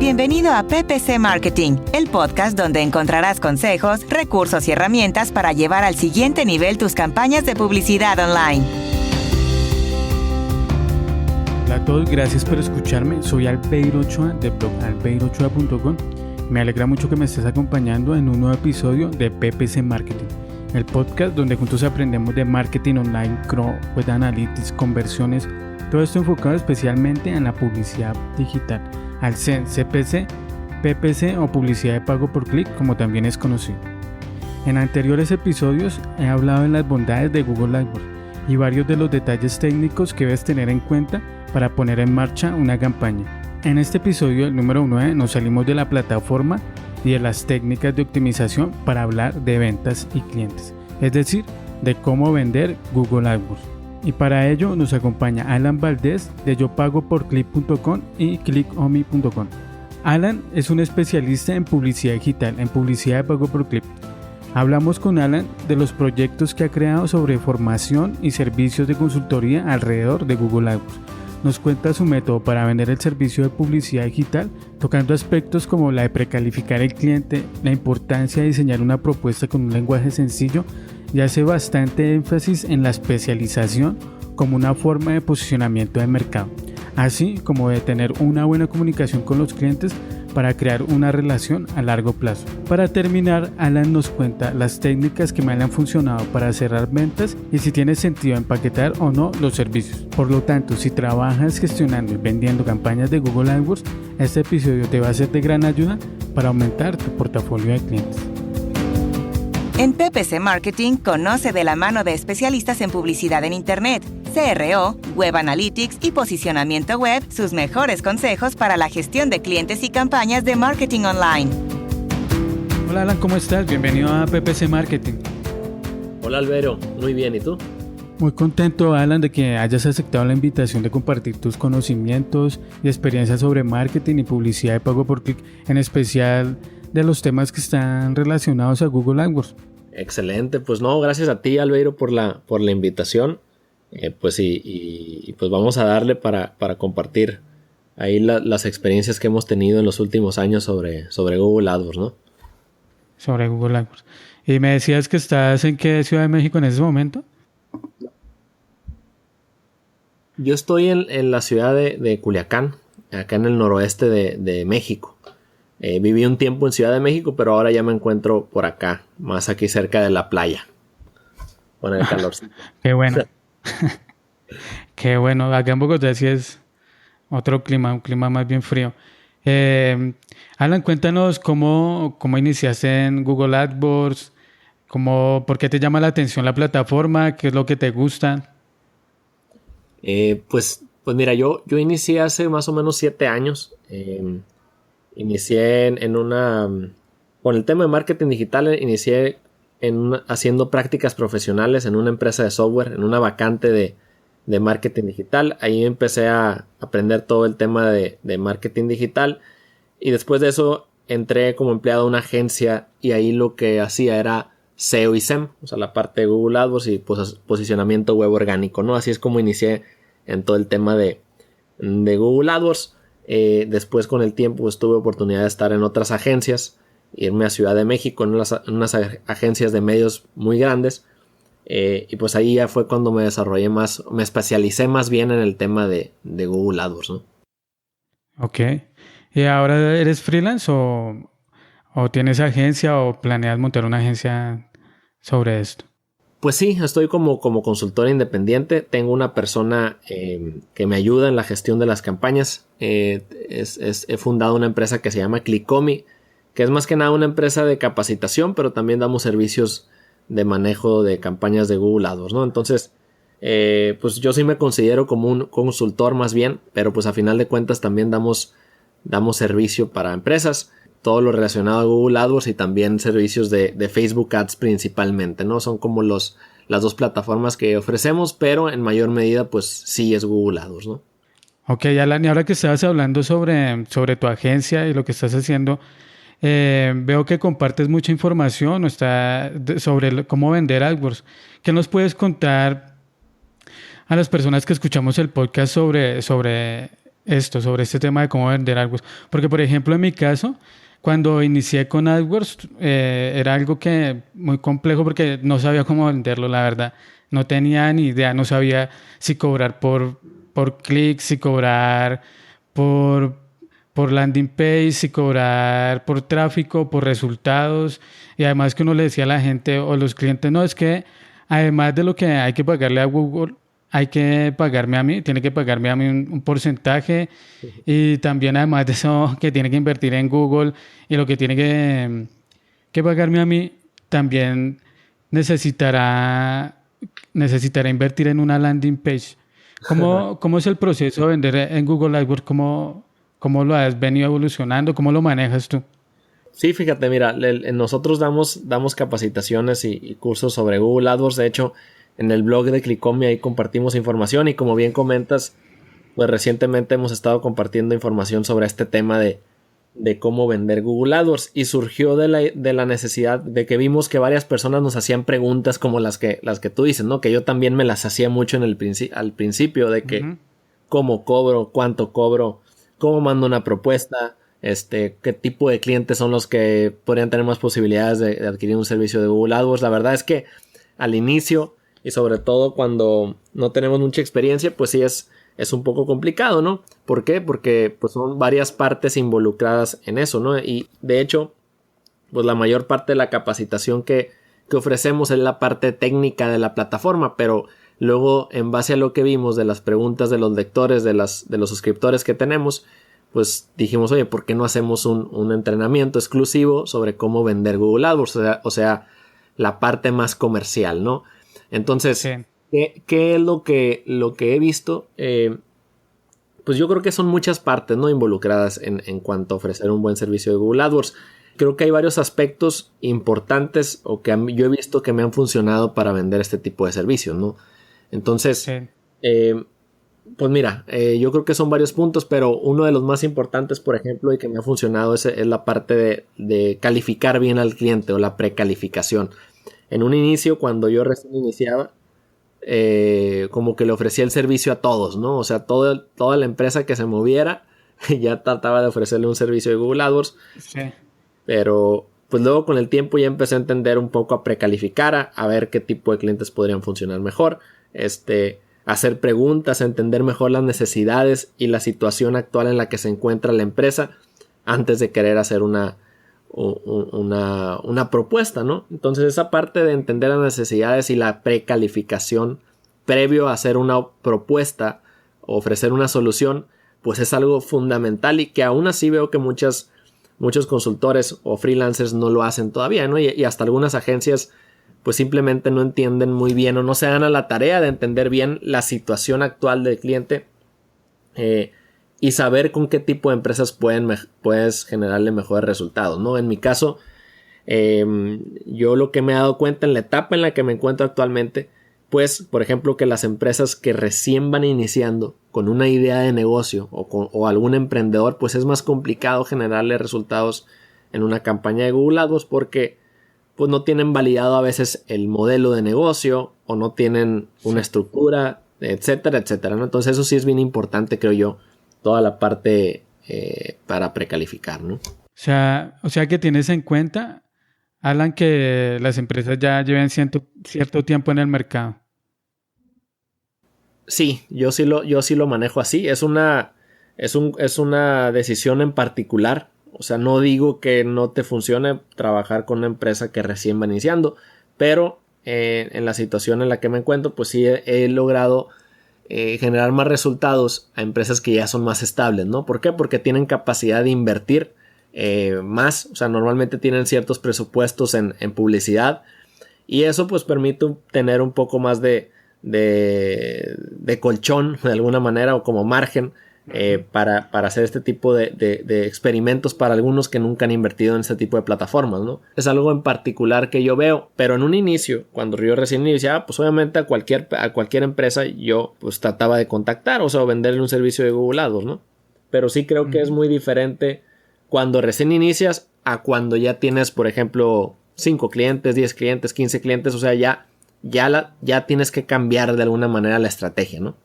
Bienvenido a PPC Marketing, el podcast donde encontrarás consejos, recursos y herramientas para llevar al siguiente nivel tus campañas de publicidad online. Hola a todos, gracias por escucharme. Soy Albeiro Ochoa de blog albeirochoa.com. Me alegra mucho que me estés acompañando en un nuevo episodio de PPC Marketing, el podcast donde juntos aprendemos de marketing online, web analytics, conversiones, todo esto enfocado especialmente en la publicidad digital, al CEN, CPC, PPC o publicidad de pago por clic, como también es conocido. En anteriores episodios he hablado de las bondades de Google AdWords y varios de los detalles técnicos que debes tener en cuenta para poner en marcha una campaña. En este episodio, el número 9, nos salimos de la plataforma y de las técnicas de optimización para hablar de ventas y clientes, es decir, de cómo vender Google AdWords. Y para ello nos acompaña Alan Valdés de yopagoporclick.com y clickomi.com. Alan es un especialista en publicidad digital, en publicidad de pago por clic. Hablamos con Alan de los proyectos que ha creado sobre formación y servicios de consultoría alrededor de Google AdWords. Nos cuenta su método para vender el servicio de publicidad digital, tocando aspectos como la de precalificar el cliente, la importancia de diseñar una propuesta con un lenguaje sencillo, y hace bastante énfasis en la especialización como una forma de posicionamiento de mercado, así como de tener una buena comunicación con los clientes para crear una relación a largo plazo. Para terminar, Alan nos cuenta las técnicas que me han funcionado para cerrar ventas y si tiene sentido empaquetar o no los servicios. Por lo tanto, si trabajas gestionando y vendiendo campañas de Google AdWords, este episodio te va a ser de gran ayuda para aumentar tu portafolio de clientes. En PPC Marketing, conoce de la mano de especialistas en publicidad en Internet, CRO, Web Analytics y posicionamiento web sus mejores consejos para la gestión de clientes y campañas de marketing online. Hola Alan, ¿cómo estás? Bienvenido a PPC Marketing. Hola Albeiro, muy bien, ¿y tú? Muy contento, Alan, de que hayas aceptado la invitación de compartir tus conocimientos y experiencias sobre marketing y publicidad de pago por clic, en especial de los temas que están relacionados a Google AdWords. Excelente, pues no, gracias a ti Albeiro por la invitación. Pues vamos a darle para compartir ahí las experiencias que hemos tenido en los últimos años sobre Google AdWords, ¿no? Sobre Google AdWords. Y me decías que estás en qué Ciudad de México en ese momento. Yo estoy en la ciudad de Culiacán, acá en el noroeste de México. Viví un tiempo en Ciudad de México, pero ahora ya me encuentro por acá, más aquí cerca de la playa, con el calorcito. Qué bueno. Qué bueno. Acá en Bogotá sí es otro clima, un clima más bien frío. Alan, cuéntanos cómo iniciaste en Google AdWords, por qué te llama la atención la plataforma, qué es lo que te gusta. Pues mira, yo inicié hace más o menos 7 años. Inicié con el tema de marketing digital, inicié haciendo prácticas profesionales en una empresa de software, en una vacante de marketing digital. Ahí empecé a aprender todo el tema de marketing digital y después de eso entré como empleado a una agencia y ahí lo que hacía era SEO y SEM, o sea, la parte de Google AdWords y posicionamiento web orgánico, ¿no? Así es como inicié en todo el tema de Google AdWords. Después con el tiempo pues, tuve oportunidad de estar en otras agencias, irme a Ciudad de México en unas agencias de medios muy grandes y pues ahí ya fue cuando me desarrollé más, me especialicé más bien en el tema de Google AdWords, ¿no? Ok. ¿Y ahora eres freelance o tienes agencia o planeas montar una agencia sobre esto? Pues sí, estoy como consultor independiente. Tengo una persona que me ayuda en la gestión de las campañas. He fundado una empresa que se llama Clickomi, que es más que nada una empresa de capacitación, pero también damos servicios de manejo de campañas de Google AdWords, ¿no? Entonces, pues yo sí me considero como un consultor más bien, pero pues a final de cuentas también damos servicio para empresas. Todo lo relacionado a Google AdWords y también servicios de Facebook Ads principalmente, ¿no? Son como las dos plataformas que ofrecemos, pero en mayor medida pues sí es Google AdWords, ¿no? Ok, Alan, y ahora que estabas hablando sobre tu agencia y lo que estás haciendo, veo que compartes mucha información sobre cómo vender AdWords. ¿Qué nos puedes contar a las personas que escuchamos el podcast sobre sobre este tema de cómo vender AdWords. Porque, por ejemplo, en mi caso, cuando inicié con AdWords, era algo que muy complejo porque no sabía cómo venderlo, la verdad. No tenía ni idea, no sabía si cobrar por clic, si cobrar por, por landing page, si cobrar por tráfico, por resultados. Y además que uno le decía a la gente o los clientes, no, es que además de lo que hay que pagarle a Google, hay que pagarme a mí, tiene que pagarme a mí un porcentaje y también además de eso que tiene que invertir en Google y lo que tiene que pagarme a mí, también necesitará, necesitará invertir en una landing page. ¿Cómo es el proceso de vender en Google AdWords? ¿Cómo lo has venido evolucionando? ¿Cómo lo manejas tú? Sí, fíjate, mira, nosotros damos capacitaciones y cursos sobre Google AdWords. De hecho, en el blog de Clickome ahí compartimos información y como bien comentas, pues recientemente hemos estado compartiendo información sobre este tema de cómo vender Google AdWords y surgió de la necesidad de que vimos que varias personas nos hacían preguntas como las que tú dices, ¿no? Que yo también me las hacía mucho al principio de que cómo cobro, cuánto cobro, cómo mando una propuesta, qué tipo de clientes son los que podrían tener más posibilidades de adquirir un servicio de Google AdWords. La verdad es que al inicio y sobre todo cuando no tenemos mucha experiencia, pues sí es un poco complicado, ¿no? ¿Por qué? Porque pues son varias partes involucradas en eso, ¿no? Y de hecho, pues la mayor parte de la capacitación que ofrecemos es la parte técnica de la plataforma, pero luego en base a lo que vimos de las preguntas de los lectores, de los suscriptores que tenemos, pues dijimos, oye, ¿por qué no hacemos un entrenamiento exclusivo sobre cómo vender Google AdWords? O sea, la parte más comercial, ¿no? Entonces, sí. ¿Qué es lo que he visto? Pues yo creo que son muchas partes, ¿no? Involucradas en cuanto a ofrecer un buen servicio de Google AdWords. Creo que hay varios aspectos importantes o que yo he visto que me han funcionado para vender este tipo de servicios, ¿no? Entonces, sí. Pues mira, yo creo que son varios puntos, pero uno de los más importantes, por ejemplo, y que me ha funcionado es la parte de calificar bien al cliente o la precalificación. En un inicio, cuando yo recién iniciaba, como que le ofrecía el servicio a todos, ¿no? O sea, toda la empresa que se moviera ya trataba de ofrecerle un servicio de Google AdWords. Sí. Pero pues luego con el tiempo ya empecé a entender un poco, a precalificar, a ver qué tipo de clientes podrían funcionar mejor, hacer preguntas, a entender mejor las necesidades y la situación actual en la que se encuentra la empresa antes de querer hacer una propuesta, ¿no? Entonces esa parte de entender las necesidades y la precalificación previo a hacer una propuesta o ofrecer una solución, pues es algo fundamental y que aún así veo que muchos consultores o freelancers no lo hacen todavía, ¿no? Y hasta algunas agencias pues simplemente no entienden muy bien o no se dan a la tarea de entender bien la situación actual del cliente y saber con qué tipo de empresas puedes generarle mejores resultados, ¿no? En mi caso, yo lo que me he dado cuenta en la etapa en la que me encuentro actualmente, pues, por ejemplo, que las empresas que recién van iniciando con una idea de negocio o algún emprendedor, pues es más complicado generarle resultados en una campaña de Google AdWords porque pues no tienen validado a veces el modelo de negocio o no tienen una estructura, etcétera, etcétera, ¿no? Entonces eso sí es bien importante, creo yo, toda la parte para precalificar, ¿no? O sea que tienes en cuenta, Alan, que las empresas ya lleven cierto tiempo en el mercado. Sí, yo sí lo manejo así. Es una decisión en particular. O sea, no digo que no te funcione trabajar con una empresa que recién va iniciando, pero en la situación en la que me encuentro, pues sí he logrado generar más resultados a empresas que ya son más estables, ¿no? ¿Por qué? Porque tienen capacidad de invertir más, o sea, normalmente tienen ciertos presupuestos en publicidad y eso pues permite tener un poco más de colchón de alguna manera o como margen para hacer este tipo de experimentos para algunos que nunca han invertido en este tipo de plataformas, ¿no? Es algo en particular que yo veo, pero en un inicio, cuando yo recién iniciaba, pues obviamente a cualquier empresa yo pues trataba de contactar, o sea, venderle un servicio de Google AdWords, ¿no? Pero sí creo que es muy diferente cuando recién inicias a cuando ya tienes, por ejemplo, 5 clientes, 10 clientes, 15 clientes, o sea, ya tienes que cambiar de alguna manera la estrategia, ¿no?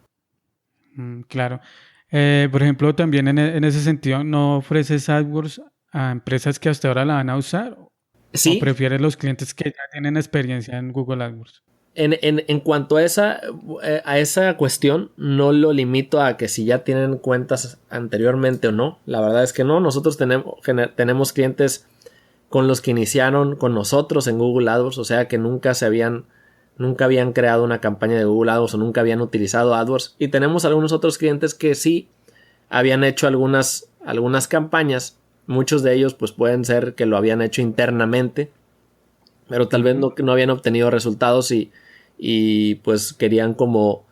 Claro. Por ejemplo, también en ese sentido, ¿no ofreces AdWords a empresas que hasta ahora la van a usar? ¿O Sí, prefieres los clientes que ya tienen experiencia en Google AdWords? en cuanto a esa cuestión, no lo limito a que si ya tienen cuentas anteriormente o no. La verdad es que no. Nosotros tenemos clientes con los que iniciaron con nosotros en Google AdWords, o sea que nunca habían creado una campaña de Google AdWords o nunca habían utilizado AdWords. Y tenemos algunos otros clientes que sí habían hecho algunas campañas. Muchos de ellos pues pueden ser que lo habían hecho internamente, pero tal vez no habían obtenido resultados y pues querían como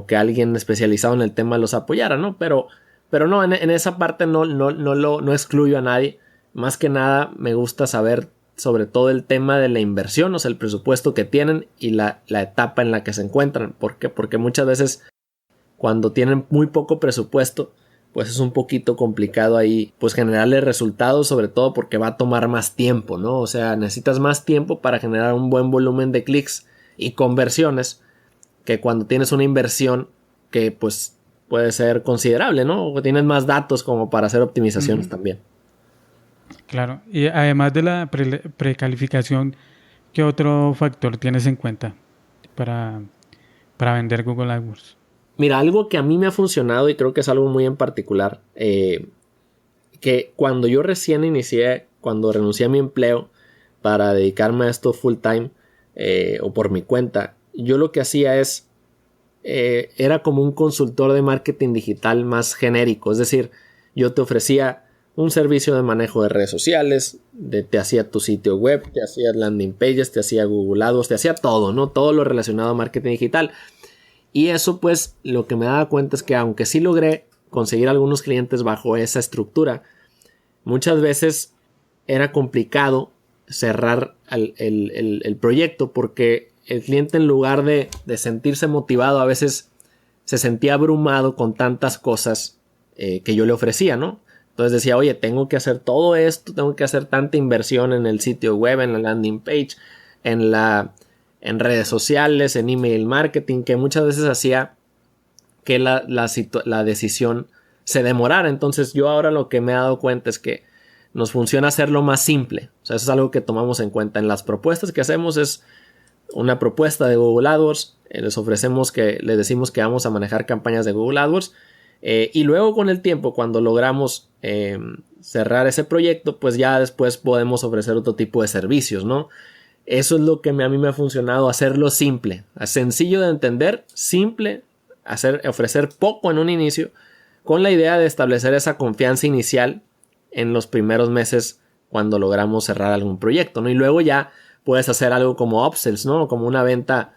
que alguien especializado en el tema los apoyara, ¿no? Pero no, en esa parte no excluyo a nadie. Más que nada me gusta saber sobre todo el tema de la inversión, o sea, el presupuesto que tienen y la etapa en la que se encuentran. ¿Por qué? Porque muchas veces cuando tienen muy poco presupuesto, pues es un poquito complicado ahí, pues generarle resultados, sobre todo porque va a tomar más tiempo, ¿no? O sea, necesitas más tiempo para generar un buen volumen de clics y conversiones que cuando tienes una inversión que pues puede ser considerable, ¿no? O tienes más datos como para hacer optimizaciones también. Claro, y además de la precalificación, ¿qué otro factor tienes en cuenta para, para vender Google AdWords? Mira, algo que a mí me ha funcionado y creo que es algo muy en particular, que cuando yo recién cuando renuncié a mi empleo para dedicarme a esto full time o por mi cuenta, yo lo que hacía era como un consultor de marketing digital más genérico, es decir, yo te ofrecía un servicio de manejo de redes sociales, te hacía tu sitio web, te hacía landing pages, te hacía Google AdWords, te hacía todo, ¿no? Todo lo relacionado a marketing digital. Y eso pues lo que me daba cuenta es que aunque sí logré conseguir algunos clientes bajo esa estructura, muchas veces era complicado cerrar el proyecto porque el cliente en lugar de sentirse motivado a veces se sentía abrumado con tantas cosas que yo le ofrecía, ¿no? Entonces decía, oye, tengo que hacer todo esto, tengo que hacer tanta inversión en el sitio web, en la landing page, en redes sociales, en email marketing, que muchas veces hacía que la decisión se demorara. Entonces yo ahora lo que me he dado cuenta es que nos funciona hacerlo más simple. O sea, eso es algo que tomamos en cuenta. En las propuestas que hacemos es una propuesta de Google AdWords. Les decimos que vamos a manejar campañas de Google AdWords. Y luego con el tiempo, cuando logramos cerrar ese proyecto, pues ya después podemos ofrecer otro tipo de servicios, ¿no? Eso es lo que a mí me ha funcionado, hacerlo simple, sencillo de entender, simple, ofrecer poco en un inicio, con la idea de establecer esa confianza inicial en los primeros meses cuando logramos cerrar algún proyecto, ¿no? Y luego ya puedes hacer algo como upsells, ¿no? Como una venta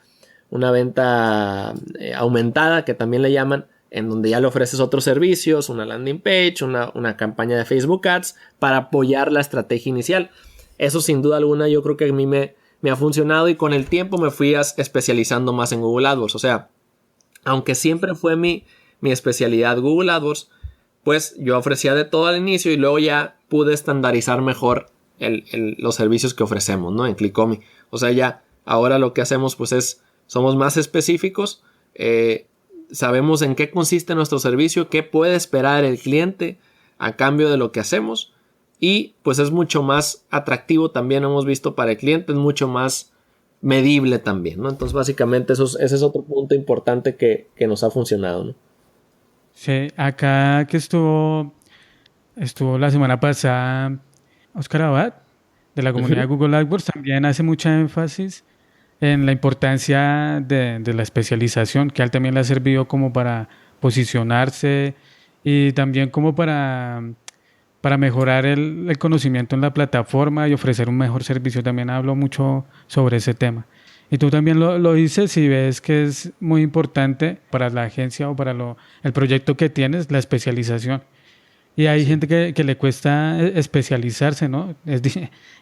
aumentada, que también le llaman, en donde ya le ofreces otros servicios, una landing page, una campaña de Facebook Ads para apoyar la estrategia inicial. Eso sin duda alguna yo creo que a mí me ha funcionado y con el tiempo me fui especializando más en Google AdWords. O sea, aunque siempre fue mi especialidad Google AdWords, pues yo ofrecía de todo al inicio y luego ya pude estandarizar mejor los servicios que ofrecemos, ¿no? En Clickomi. O sea, ya ahora lo que hacemos pues somos más específicos, sabemos en qué consiste nuestro servicio, qué puede esperar el cliente a cambio de lo que hacemos y pues es mucho más atractivo también, hemos visto para el cliente, es mucho más medible también, ¿no? Entonces básicamente ese es otro punto importante que nos ha funcionado, ¿no? Sí, acá que estuvo la semana pasada Oscar Abad de la comunidad de Google AdWords también hace mucha énfasis en la importancia de la especialización, que a él también le ha servido como para posicionarse y también como para mejorar el conocimiento en la plataforma y ofrecer un mejor servicio. También hablo mucho sobre ese tema. Y tú también lo dices y ves que es muy importante para la agencia o para el proyecto que tienes, la especialización. Y hay gente que le cuesta especializarse, ¿no?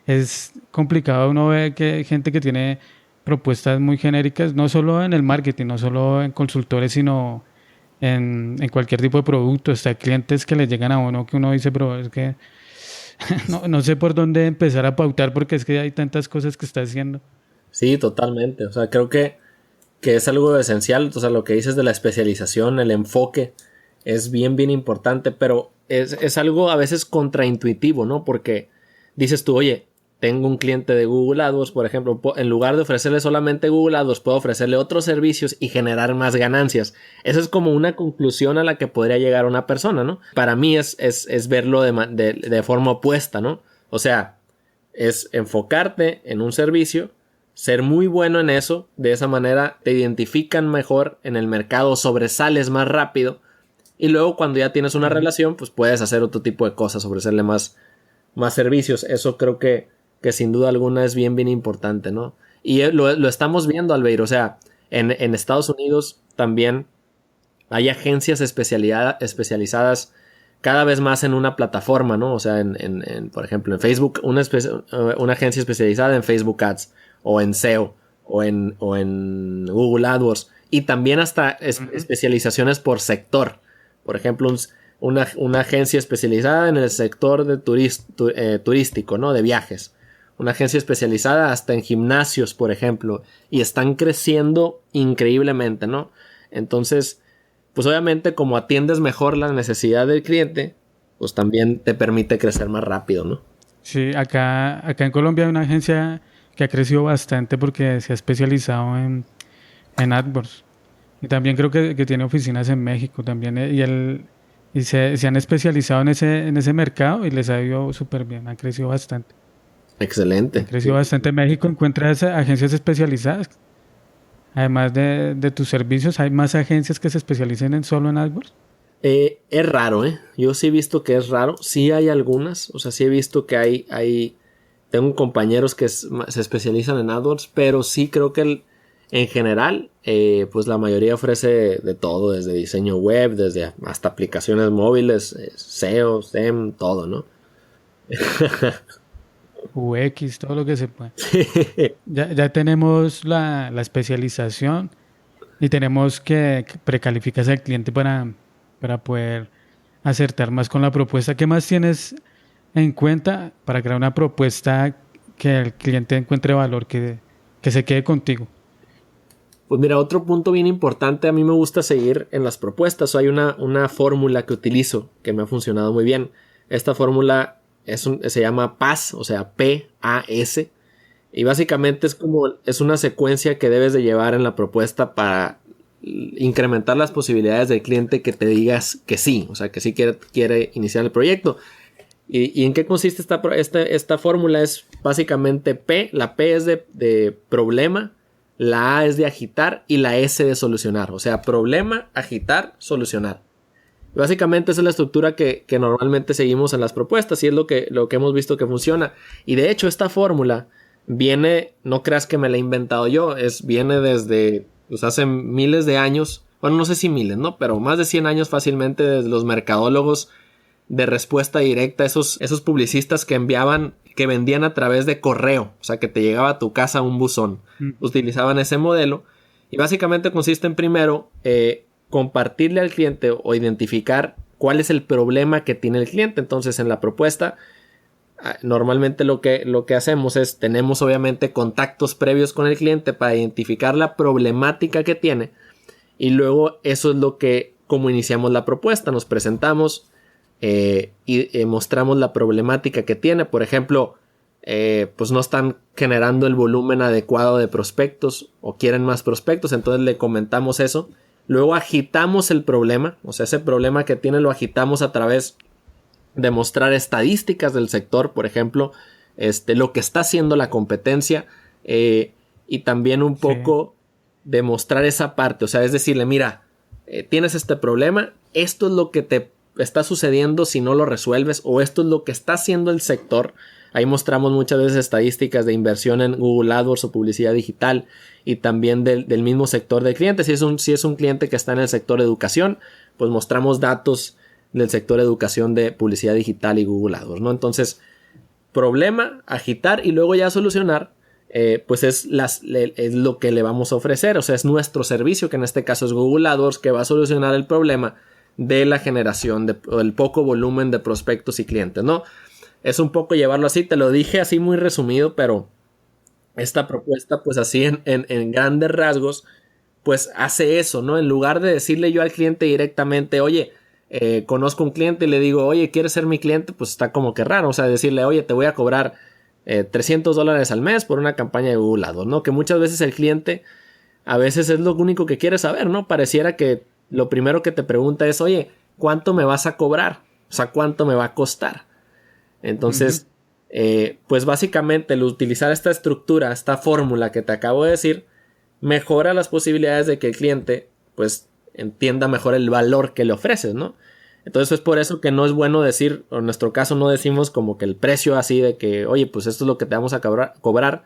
Es complicado. Uno ve que hay gente que tiene propuestas muy genéricas, no solo en el marketing, no solo en consultores, sino en cualquier tipo de producto. Hasta clientes que le llegan a uno que uno dice, pero es que no sé por dónde empezar a pautar porque es que hay tantas cosas que está haciendo. Sí, totalmente. O sea, creo que es algo esencial. O sea, lo que dices de la especialización, el enfoque es bien importante, pero es algo a veces contraintuitivo, ¿no? Porque dices tú, oye, tengo un cliente de Google AdWords, por ejemplo, en lugar de ofrecerle solamente Google AdWords, puedo ofrecerle otros servicios y generar más ganancias. Esa es como una conclusión a la que podría llegar una persona, ¿no? Para mí es verlo de forma opuesta, ¿no? O sea, es enfocarte en un servicio, ser muy bueno en eso, de esa manera te identifican mejor en el mercado, sobresales más rápido y luego cuando ya tienes una relación, pues puedes hacer otro tipo de cosas, ofrecerle más servicios. Eso creo que sin duda alguna es bien importante, ¿no? Y lo estamos viendo, Albeiro. O sea, en Estados Unidos también hay agencias especializadas cada vez más en una plataforma, ¿no? O sea, por ejemplo, en Facebook, una agencia especializada en Facebook Ads, o en SEO, o en Google AdWords, y también hasta especializaciones por sector. Por ejemplo, una agencia especializada en el sector de turístico, ¿no? De viajes. Una agencia especializada hasta en gimnasios, por ejemplo. Y están creciendo increíblemente, ¿no? Entonces, pues obviamente como atiendes mejor la necesidad del cliente, pues también te permite crecer más rápido, ¿no? Sí, acá en Colombia hay una agencia que ha crecido bastante porque se ha especializado en AdWords. Y también creo que tiene oficinas en México también. Y se han especializado en ese mercado y les ha ido súper bien. Han crecido bastante. Excelente. Han crecido bastante. En México encuentras agencias especializadas. Además de tus servicios, ¿hay más agencias que se especialicen solo en AdWords? Es raro, ¿eh? Yo sí he visto que es raro. Sí hay algunas. O sea, sí he visto que hay tengo compañeros que se especializan en AdWords, pero sí creo que en general, pues la mayoría ofrece de todo, desde diseño web, desde hasta aplicaciones móviles, SEO, SEM, todo, ¿no? UX, todo lo que se puede. Ya tenemos la especialización y tenemos que precalificar al cliente para poder acertar más con la propuesta. ¿Qué más tienes en cuenta para crear una propuesta que el cliente encuentre valor, que se quede contigo? Pues mira, otro punto bien importante, a mí me gusta seguir en las propuestas. Hay una fórmula que utilizo que me ha funcionado muy bien. Esta fórmula se llama PAS, o sea, P-A-S. Y básicamente es una secuencia que debes de llevar en la propuesta para incrementar las posibilidades del cliente que te digas que sí, o sea, que sí quiere iniciar el proyecto. ¿Y en qué consiste esta fórmula? Es básicamente P. La P es de problema, la A es de agitar y la S de solucionar. O sea, problema, agitar, solucionar. Básicamente esa es la estructura que normalmente seguimos en las propuestas y es lo que hemos visto que funciona. Y de hecho esta fórmula viene, no creas que me la he inventado yo, viene desde pues hace miles de años. Bueno, no sé si miles, ¿no? Pero más de 100 años fácilmente desde los mercadólogos de respuesta directa, esos publicistas que vendían a través de correo, o sea que te llegaba a tu casa un buzón. Utilizaban ese modelo y básicamente consiste en primero compartirle al cliente o identificar cuál es el problema que tiene el cliente. Entonces en la propuesta normalmente lo que hacemos es tenemos obviamente contactos previos con el cliente para identificar la problemática que tiene y luego eso es como iniciamos la propuesta. Nos presentamos y mostramos la problemática que tiene. Por ejemplo, pues no están generando el volumen adecuado de prospectos o quieren más prospectos, entonces le comentamos eso. Luego agitamos el problema, o sea, ese problema que tiene lo agitamos a través de mostrar estadísticas del sector, por ejemplo, lo que está haciendo la competencia y también un poco de mostrar esa parte, o sea, es decirle, mira, tienes este problema, esto es lo que te está sucediendo si no lo resuelves o esto es lo que está haciendo el sector. Ahí mostramos muchas veces estadísticas de inversión en Google AdWords o publicidad digital y también del mismo sector de clientes. Si es un cliente que está en el sector de educación, pues mostramos datos del sector de educación de publicidad digital y Google AdWords, ¿no? Entonces, problema, agitar y luego ya solucionar, pues es lo que le vamos a ofrecer. O sea, es nuestro servicio, que en este caso es Google AdWords, que va a solucionar el problema de la generación del poco volumen de prospectos y clientes, ¿no? Es un poco llevarlo así, te lo dije así muy resumido, pero esta propuesta pues así en grandes rasgos pues hace eso, ¿no? En lugar de decirle yo al cliente directamente, oye, conozco un cliente y le digo, oye, ¿quieres ser mi cliente? Pues está como que raro, o sea, decirle, oye, te voy a cobrar $300 al mes por una campaña de Google AdWords, ¿no? Que muchas veces el cliente a veces es lo único que quiere saber, ¿no? Pareciera que lo primero que te pregunta es, oye, ¿cuánto me vas a cobrar? O sea, ¿cuánto me va a costar? Entonces, pues básicamente el utilizar esta estructura, esta fórmula que te acabo de decir, mejora las posibilidades de que el cliente, pues, entienda mejor el valor que le ofreces, ¿no? Entonces es por eso que no es bueno decir, o en nuestro caso no decimos como que el precio así de que, oye, pues esto es lo que te vamos a cobrar,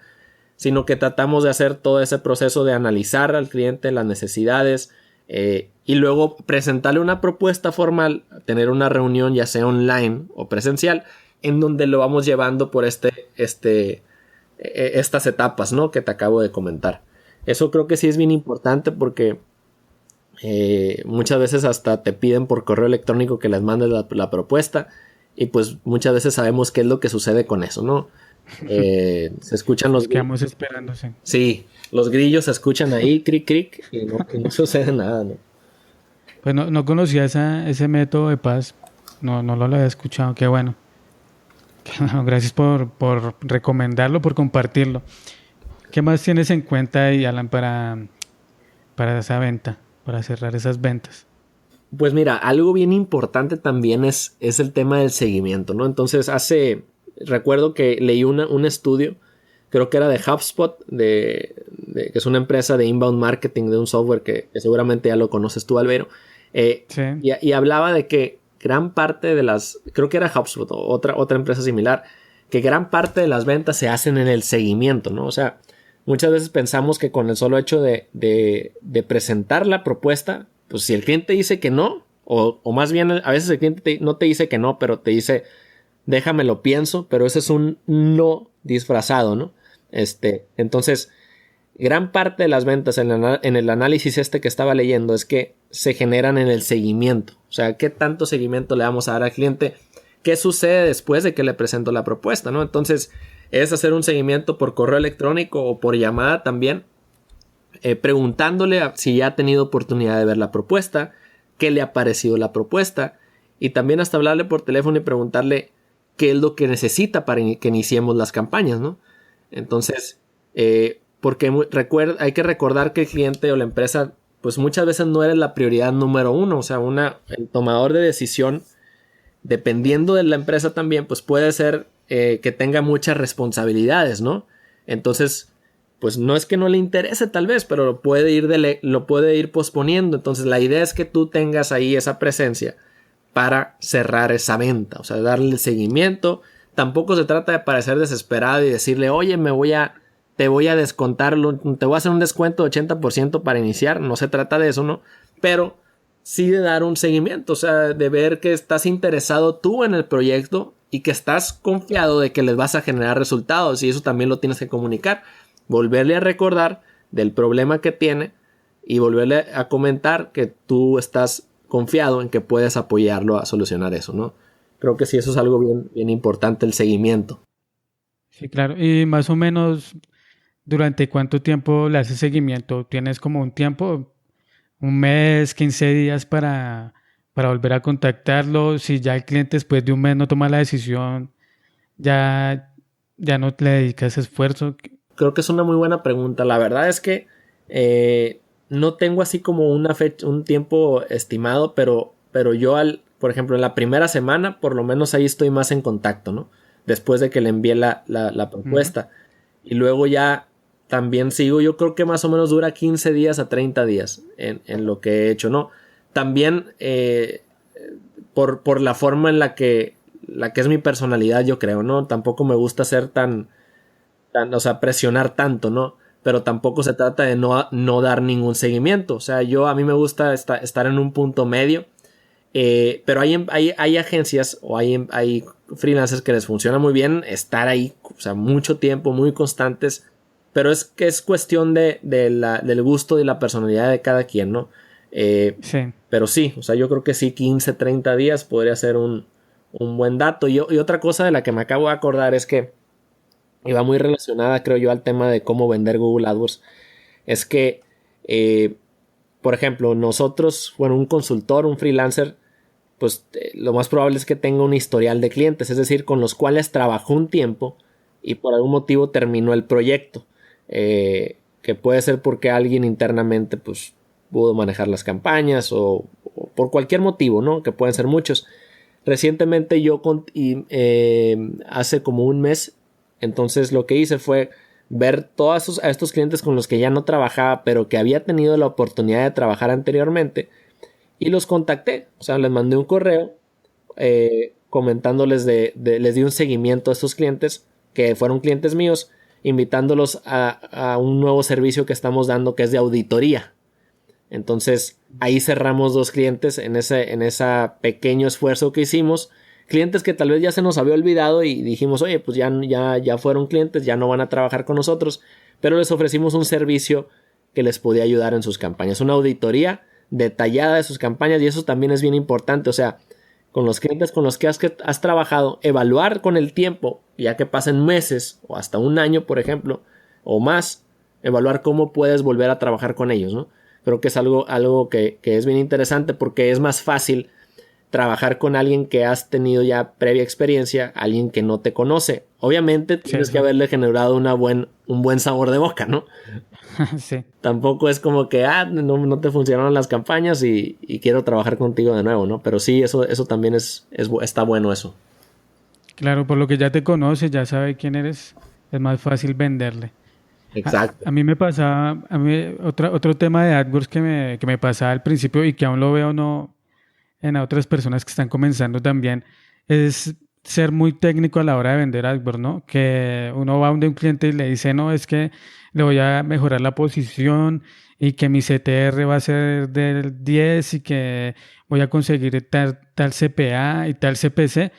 sino que tratamos de hacer todo ese proceso de analizar al cliente, las necesidades, y luego presentarle una propuesta formal, tener una reunión ya sea online o presencial, en donde lo vamos llevando por estas etapas, ¿no? Que te acabo de comentar. Eso creo que sí es bien importante porque muchas veces hasta te piden por correo electrónico que les mandes la propuesta y pues muchas veces sabemos qué es lo que sucede con eso, ¿no? Se escuchan los... Quedamos esperándose. Sí, los grillos se escuchan ahí, cric, cric, y no sucede nada, ¿no? Pues no conocía ese método de paz, no lo había escuchado, qué bueno. Bueno, gracias por recomendarlo, por compartirlo. ¿Qué más tienes en cuenta ahí, Alan, para esa venta, para cerrar esas ventas? Pues mira, algo bien importante también es el tema del seguimiento, ¿no? Entonces recuerdo que leí un estudio, creo que era de HubSpot, que es una empresa de inbound marketing, de un software que seguramente ya lo conoces tú, Albeiro. Sí. Y hablaba de que gran parte de creo que era HubSpot o otra empresa similar, que gran parte de las ventas se hacen en el seguimiento, ¿no? O sea, muchas veces pensamos que con el solo hecho de presentar la propuesta, pues si el cliente dice que no, o más bien a veces el cliente no te dice que no, pero te dice, déjame lo pienso, pero ese es un no disfrazado, ¿no? Entonces, gran parte de las ventas en el análisis que estaba leyendo es que se generan en el seguimiento. O sea, ¿qué tanto seguimiento le vamos a dar al cliente? ¿Qué sucede después de que le presento la propuesta, ¿no? Entonces, es hacer un seguimiento por correo electrónico o por llamada también, preguntándole si ya ha tenido oportunidad de ver la propuesta, qué le ha parecido la propuesta, y también hasta hablarle por teléfono y preguntarle qué es lo que necesita para que iniciemos las campañas, ¿no? Entonces, porque hay que recordar que el cliente o la empresa, pues muchas veces no eres la prioridad número uno. O sea, el tomador de decisión, dependiendo de la empresa también, pues puede ser que tenga muchas responsabilidades, ¿no? Entonces, pues no es que no le interese tal vez, pero lo puede ir posponiendo. Entonces, la idea es que tú tengas ahí esa presencia para cerrar esa venta, o sea, darle el seguimiento. Tampoco se trata de parecer desesperado y decirle, oye, te voy a descontar, te voy a hacer un descuento de 80% para iniciar. No se trata de eso, ¿no? Pero sí de dar un seguimiento, o sea, de ver que estás interesado tú en el proyecto y que estás confiado de que les vas a generar resultados, y eso también lo tienes que comunicar. Volverle a recordar del problema que tiene y volverle a comentar que tú estás confiado en que puedes apoyarlo a solucionar eso, ¿no? Creo que sí, eso es algo bien, bien importante, el seguimiento. Sí, claro. Y más o menos, ¿durante cuánto tiempo le haces seguimiento? ¿Tienes como un tiempo? ¿Un mes, 15 días para volver a contactarlo? Si ya el cliente después de un mes no toma la decisión, ya no le dedicas esfuerzo. Creo que es una muy buena pregunta. La verdad es que no tengo así como una fecha, un tiempo estimado, pero yo por ejemplo, en la primera semana, por lo menos ahí estoy más en contacto, ¿no? Después de que le envié la propuesta. Y luego ya también sigo, yo creo que más o menos dura 15 días a 30 días en lo que he hecho, ¿no? También por la forma en la que es mi personalidad, yo creo, ¿no? Tampoco me gusta ser o sea, presionar tanto, ¿no? Pero tampoco se trata de no dar ningún seguimiento. O sea, a mí me gusta estar en un punto medio. Pero hay agencias o hay freelancers que les funciona muy bien estar ahí, o sea, mucho tiempo, muy constantes. Pero es que es cuestión del gusto y la personalidad de cada quien, ¿no? Sí. Pero sí, o sea, yo creo que sí, 15, 30 días podría ser un buen dato. Y otra cosa de la que me acabo de acordar es que y va muy relacionada, creo yo, al tema de cómo vender Google AdWords. Es que, por ejemplo, nosotros, bueno, un consultor, un freelancer, pues lo más probable es que tenga un historial de clientes, es decir, con los cuales trabajó un tiempo y por algún motivo terminó el proyecto, que puede ser porque alguien internamente pues pudo manejar las campañas o por cualquier motivo, ¿no? Que pueden ser muchos. Recientemente yo hace como un mes, entonces lo que hice fue ver todos a estos clientes con los que ya no trabajaba, pero que había tenido la oportunidad de trabajar anteriormente, y los contacté. O sea, les mandé un correo comentándoles les di un seguimiento a estos clientes que fueron clientes míos, invitándolos a un nuevo servicio que estamos dando, que es de auditoría. Entonces ahí cerramos 2 clientes en ese pequeño esfuerzo que hicimos. Clientes que tal vez ya se nos había olvidado y dijimos, oye, pues ya fueron clientes, ya no van a trabajar con nosotros, pero les ofrecimos un servicio que les podía ayudar en sus campañas, una auditoría detallada de sus campañas, y eso también es bien importante. O sea, con los clientes con los que has trabajado, evaluar con el tiempo, ya que pasen meses o hasta un año, por ejemplo, o más, evaluar cómo puedes volver a trabajar con ellos, ¿no? Creo que es algo que es bien interesante, porque es más fácil trabajar con alguien que has tenido ya previa experiencia, alguien que no te conoce. Obviamente tienes que haberle generado un buen sabor de boca, ¿no? Sí. Tampoco es como que no te funcionaron las campañas y quiero trabajar contigo de nuevo, ¿no? Pero sí, eso también está bueno eso. Claro, por lo que ya te conoce, ya sabe quién eres, es más fácil venderle. Exacto. A mí me pasaba, otro tema de AdWords que me pasaba al principio y que aún lo veo no en otras personas que están comenzando también, es ser muy técnico a la hora de vender AdWords, ¿no? Que uno va donde un cliente y le dice, no, es que le voy a mejorar la posición y que mi CTR va a ser del 10 y que voy a conseguir tal CPA y tal CPC,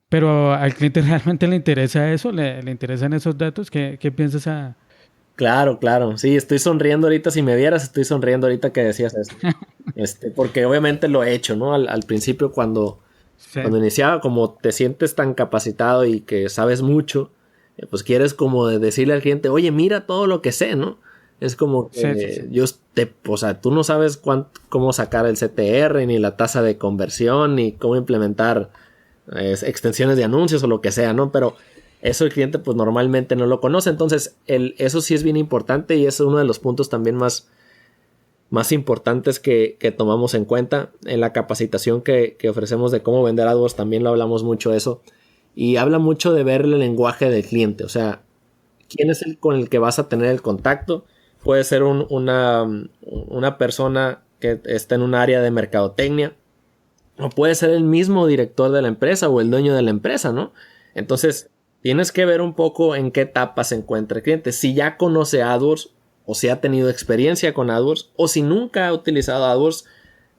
pero al cliente realmente le interesa eso, le interesan esos datos. ¿Qué piensas Claro. Sí, estoy sonriendo ahorita. Si me vieras, estoy sonriendo ahorita que decías eso. Porque obviamente lo he hecho, ¿no? Al principio cuando iniciaba, como te sientes tan capacitado y que sabes mucho, pues quieres como decirle al cliente, oye, mira todo lo que sé, ¿no? Es como que o sea, tú no sabes cómo sacar el CTR, ni la tasa de conversión, ni cómo implementar extensiones de anuncios o lo que sea, ¿no? Pero eso el cliente pues normalmente no lo conoce. Entonces eso sí es bien importante, y es uno de los puntos también más importantes que tomamos en cuenta en la capacitación que ofrecemos de cómo vender AdWords. También lo hablamos mucho eso, y habla mucho de ver el lenguaje del cliente. O sea, quién es el con el que vas a tener el contacto. Puede ser una persona que está en un área de mercadotecnia, o puede ser el mismo director de la empresa o el dueño de la empresa, ¿no? Entonces tienes que ver un poco en qué etapa se encuentra el cliente. Si ya conoce AdWords, o si ha tenido experiencia con AdWords, o si nunca ha utilizado AdWords,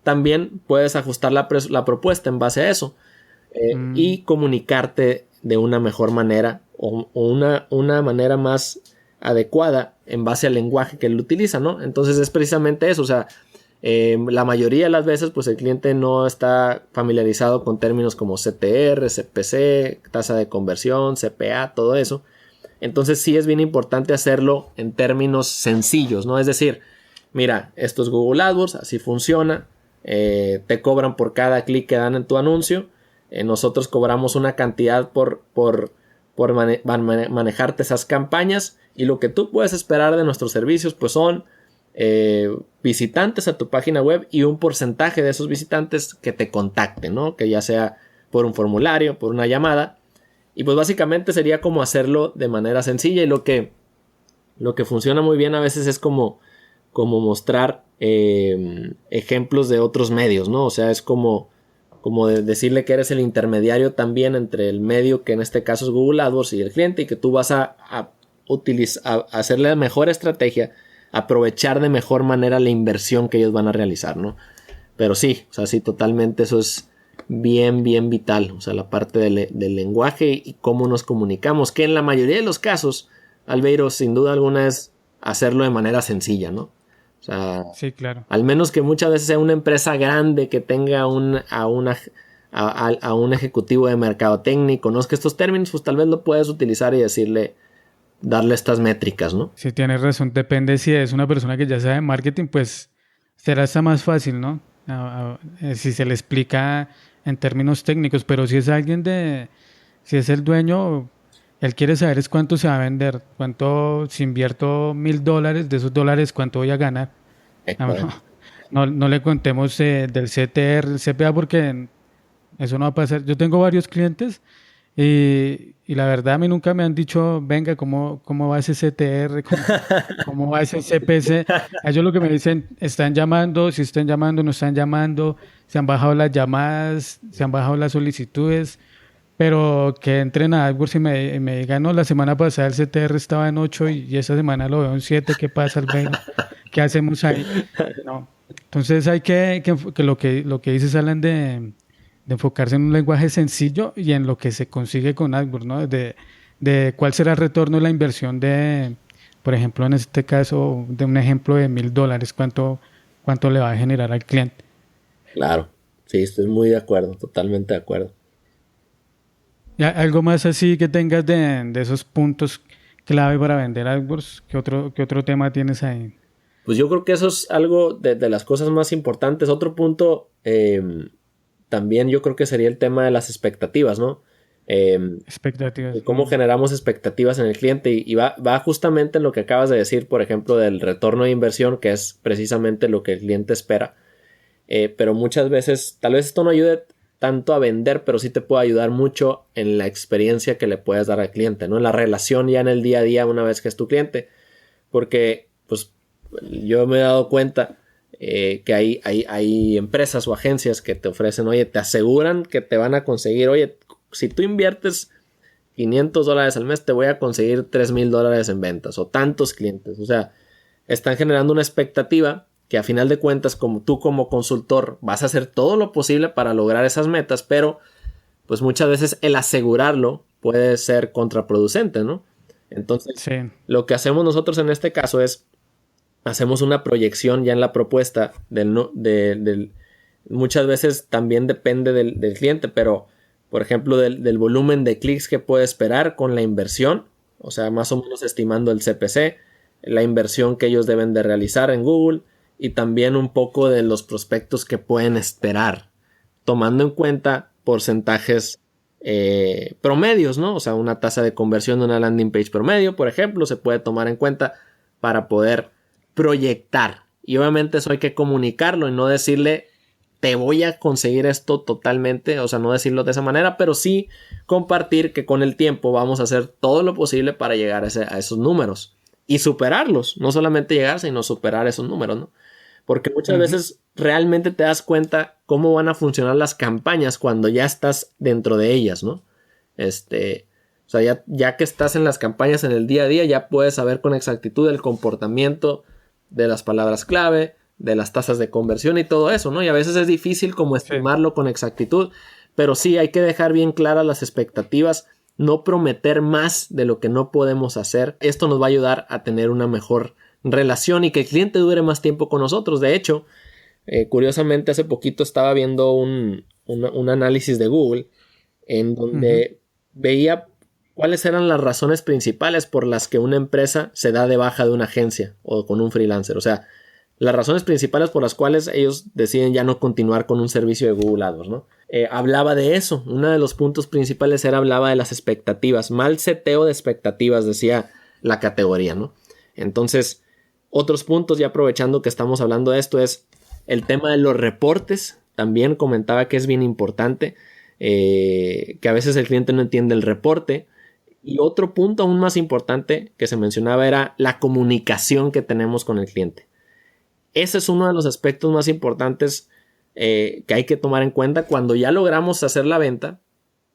también puedes ajustar la propuesta en base a eso, y comunicarte de una mejor manera, o una manera más adecuada en base al lenguaje que él utiliza, ¿no? Entonces es precisamente eso. O sea, la mayoría de las veces pues el cliente no está familiarizado con términos como CTR, CPC, tasa de conversión, CPA, todo eso. Entonces sí es bien importante hacerlo en términos sencillos, ¿no? Es decir, mira, esto es Google AdWords, así funciona, te cobran por cada clic que dan en tu anuncio, nosotros cobramos una cantidad por manejarte esas campañas, y lo que tú puedes esperar de nuestros servicios pues son visitantes a tu página web, y un porcentaje de esos visitantes que te contacten, ¿no? Que ya sea por un formulario, por una llamada. Y pues básicamente sería como hacerlo de manera sencilla, y lo que funciona muy bien a veces es como mostrar ejemplos de otros medios, ¿no? O sea, es como decirle que eres el intermediario también entre el medio, que en este caso es Google AdWords, y el cliente, y que tú vas a hacerle la mejor estrategia, aprovechar de mejor manera la inversión que ellos van a realizar, ¿no? Pero sí, o sea, sí, totalmente eso es bien vital. O sea, la parte del lenguaje y cómo nos comunicamos, que en la mayoría de los casos, Albeiro, sin duda alguna es hacerlo de manera sencilla, ¿no? O sea, sí, claro. Al menos que muchas veces sea una empresa grande que tenga a un ejecutivo de mercadotecnia y conozca estos términos, pues tal vez lo puedes utilizar y darle estas métricas, ¿no? Sí, tienes razón. Depende si es una persona que ya sabe marketing, pues será hasta más fácil, ¿no? Si se le explica en términos técnicos, pero si es si es el dueño, él quiere saber es cuánto se va a vender, cuánto, si invierto $1,000, de esos dólares, cuánto voy a ganar. No le contemos del CTR, el CPA, porque eso no va a pasar. Yo tengo varios clientes y la verdad a mí nunca me han dicho, venga, ¿cómo va ese CTR? ¿Cómo va ese CPC? A ellos lo que me dicen, están llamando, si están llamando, no están llamando, se han bajado las llamadas, se han bajado las solicitudes, pero que entren a AdWords y me digan, no, la semana pasada el CTR estaba en 8 y esta semana lo veo en 7, ¿qué pasa, Albeiro? ¿Qué hacemos ahí? No. Entonces hay que lo que dices, Alan, de enfocarse en un lenguaje sencillo y en lo que se consigue con AdWords, ¿no? De cuál será el retorno de la inversión por ejemplo, en este caso, de un ejemplo de $1,000, cuánto le va a generar al cliente. Claro, sí, estoy muy de acuerdo, totalmente de acuerdo. ¿Y algo más así que tengas de esos puntos clave para vender AdWords? ¿Qué otro tema tienes ahí? Pues yo creo que eso es algo de las cosas más importantes. Otro punto también yo creo que sería el tema de las expectativas, ¿no? Expectativas. Cómo generamos expectativas en el cliente y va justamente en lo que acabas de decir, por ejemplo, del retorno de inversión, que es precisamente lo que el cliente espera. Pero muchas veces, tal vez esto no ayude tanto a vender, pero sí te puede ayudar mucho en la experiencia que le puedes dar al cliente, ¿no? En la relación ya en el día a día una vez que es tu cliente. Porque, pues, yo me he dado cuenta que hay empresas o agencias que te ofrecen, oye, te aseguran que te van a conseguir, oye, si tú inviertes $500 al mes, te voy a conseguir $3,000 en ventas o tantos clientes. O sea, están generando una expectativa que a final de cuentas, como tú como consultor vas a hacer todo lo posible para lograr esas metas, pero pues muchas veces el asegurarlo puede ser contraproducente, ¿no? Entonces, sí, lo que hacemos nosotros en este caso es hacemos una proyección ya en la propuesta muchas veces también depende del cliente, pero por ejemplo del volumen de clics que puede esperar con la inversión, o sea, más o menos estimando el CPC, la inversión que ellos deben de realizar en Google y también un poco de los prospectos que pueden esperar, tomando en cuenta porcentajes promedios, ¿no? O sea, una tasa de conversión de una landing page promedio, por ejemplo, se puede tomar en cuenta para poder proyectar. Y obviamente eso hay que comunicarlo y no decirle te voy a conseguir esto totalmente, o sea, no decirlo de esa manera, pero sí compartir que con el tiempo vamos a hacer todo lo posible para llegar a esos números y superarlos, no solamente llegar, sino superar esos números, ¿no? Porque muchas veces realmente te das cuenta cómo van a funcionar las campañas cuando ya estás dentro de ellas, ¿no? O sea, ya que estás en las campañas en el día a día, ya puedes saber con exactitud el comportamiento de las palabras clave, de las tasas de conversión y todo eso, ¿no? Y a veces es difícil como estimarlo con exactitud, pero sí hay que dejar bien claras las expectativas, no prometer más de lo que no podemos hacer. Esto nos va a ayudar a tener una mejor relación y que el cliente dure más tiempo con nosotros. De hecho, curiosamente hace poquito estaba viendo un análisis de Google en donde veía cuáles eran las razones principales por las que una empresa se da de baja de una agencia o con un freelancer. O sea, las razones principales por las cuales ellos deciden ya no continuar con un servicio de Google AdWords, ¿no? Hablaba de eso. Uno de los puntos principales hablaba de las expectativas. Mal seteo de expectativas, decía la categoría, ¿no? Entonces, otros puntos, ya aprovechando que estamos hablando de esto, es el tema de los reportes. También comentaba que es bien importante, que a veces el cliente no entiende el reporte. Y otro punto aún más importante que se mencionaba era la comunicación que tenemos con el cliente. Ese es uno de los aspectos más importantes que hay que tomar en cuenta cuando ya logramos hacer la venta,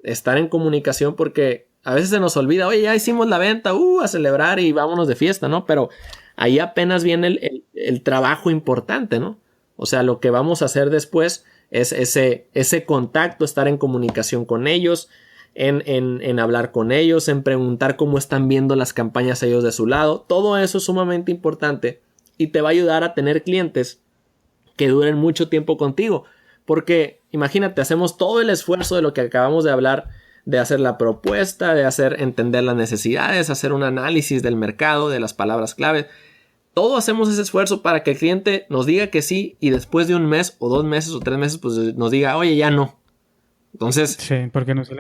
estar en comunicación, porque a veces se nos olvida, oye, ya hicimos la venta, a celebrar y vámonos de fiesta, ¿no? Pero ahí apenas viene el trabajo importante, ¿no? O sea, lo que vamos a hacer después es ese contacto, estar en comunicación con ellos, en hablar con ellos, en preguntar cómo están viendo las campañas ellos de su lado. Todo eso es sumamente importante y te va a ayudar a tener clientes que duren mucho tiempo contigo. Porque imagínate, hacemos todo el esfuerzo de lo que acabamos de hablar, de hacer la propuesta, de entender las necesidades, hacer un análisis del mercado, de las palabras clave. Todo hacemos ese esfuerzo para que el cliente nos diga que sí y después de un mes o 2 meses o 3 meses pues nos diga, oye, ya no. Entonces, Sí, porque no se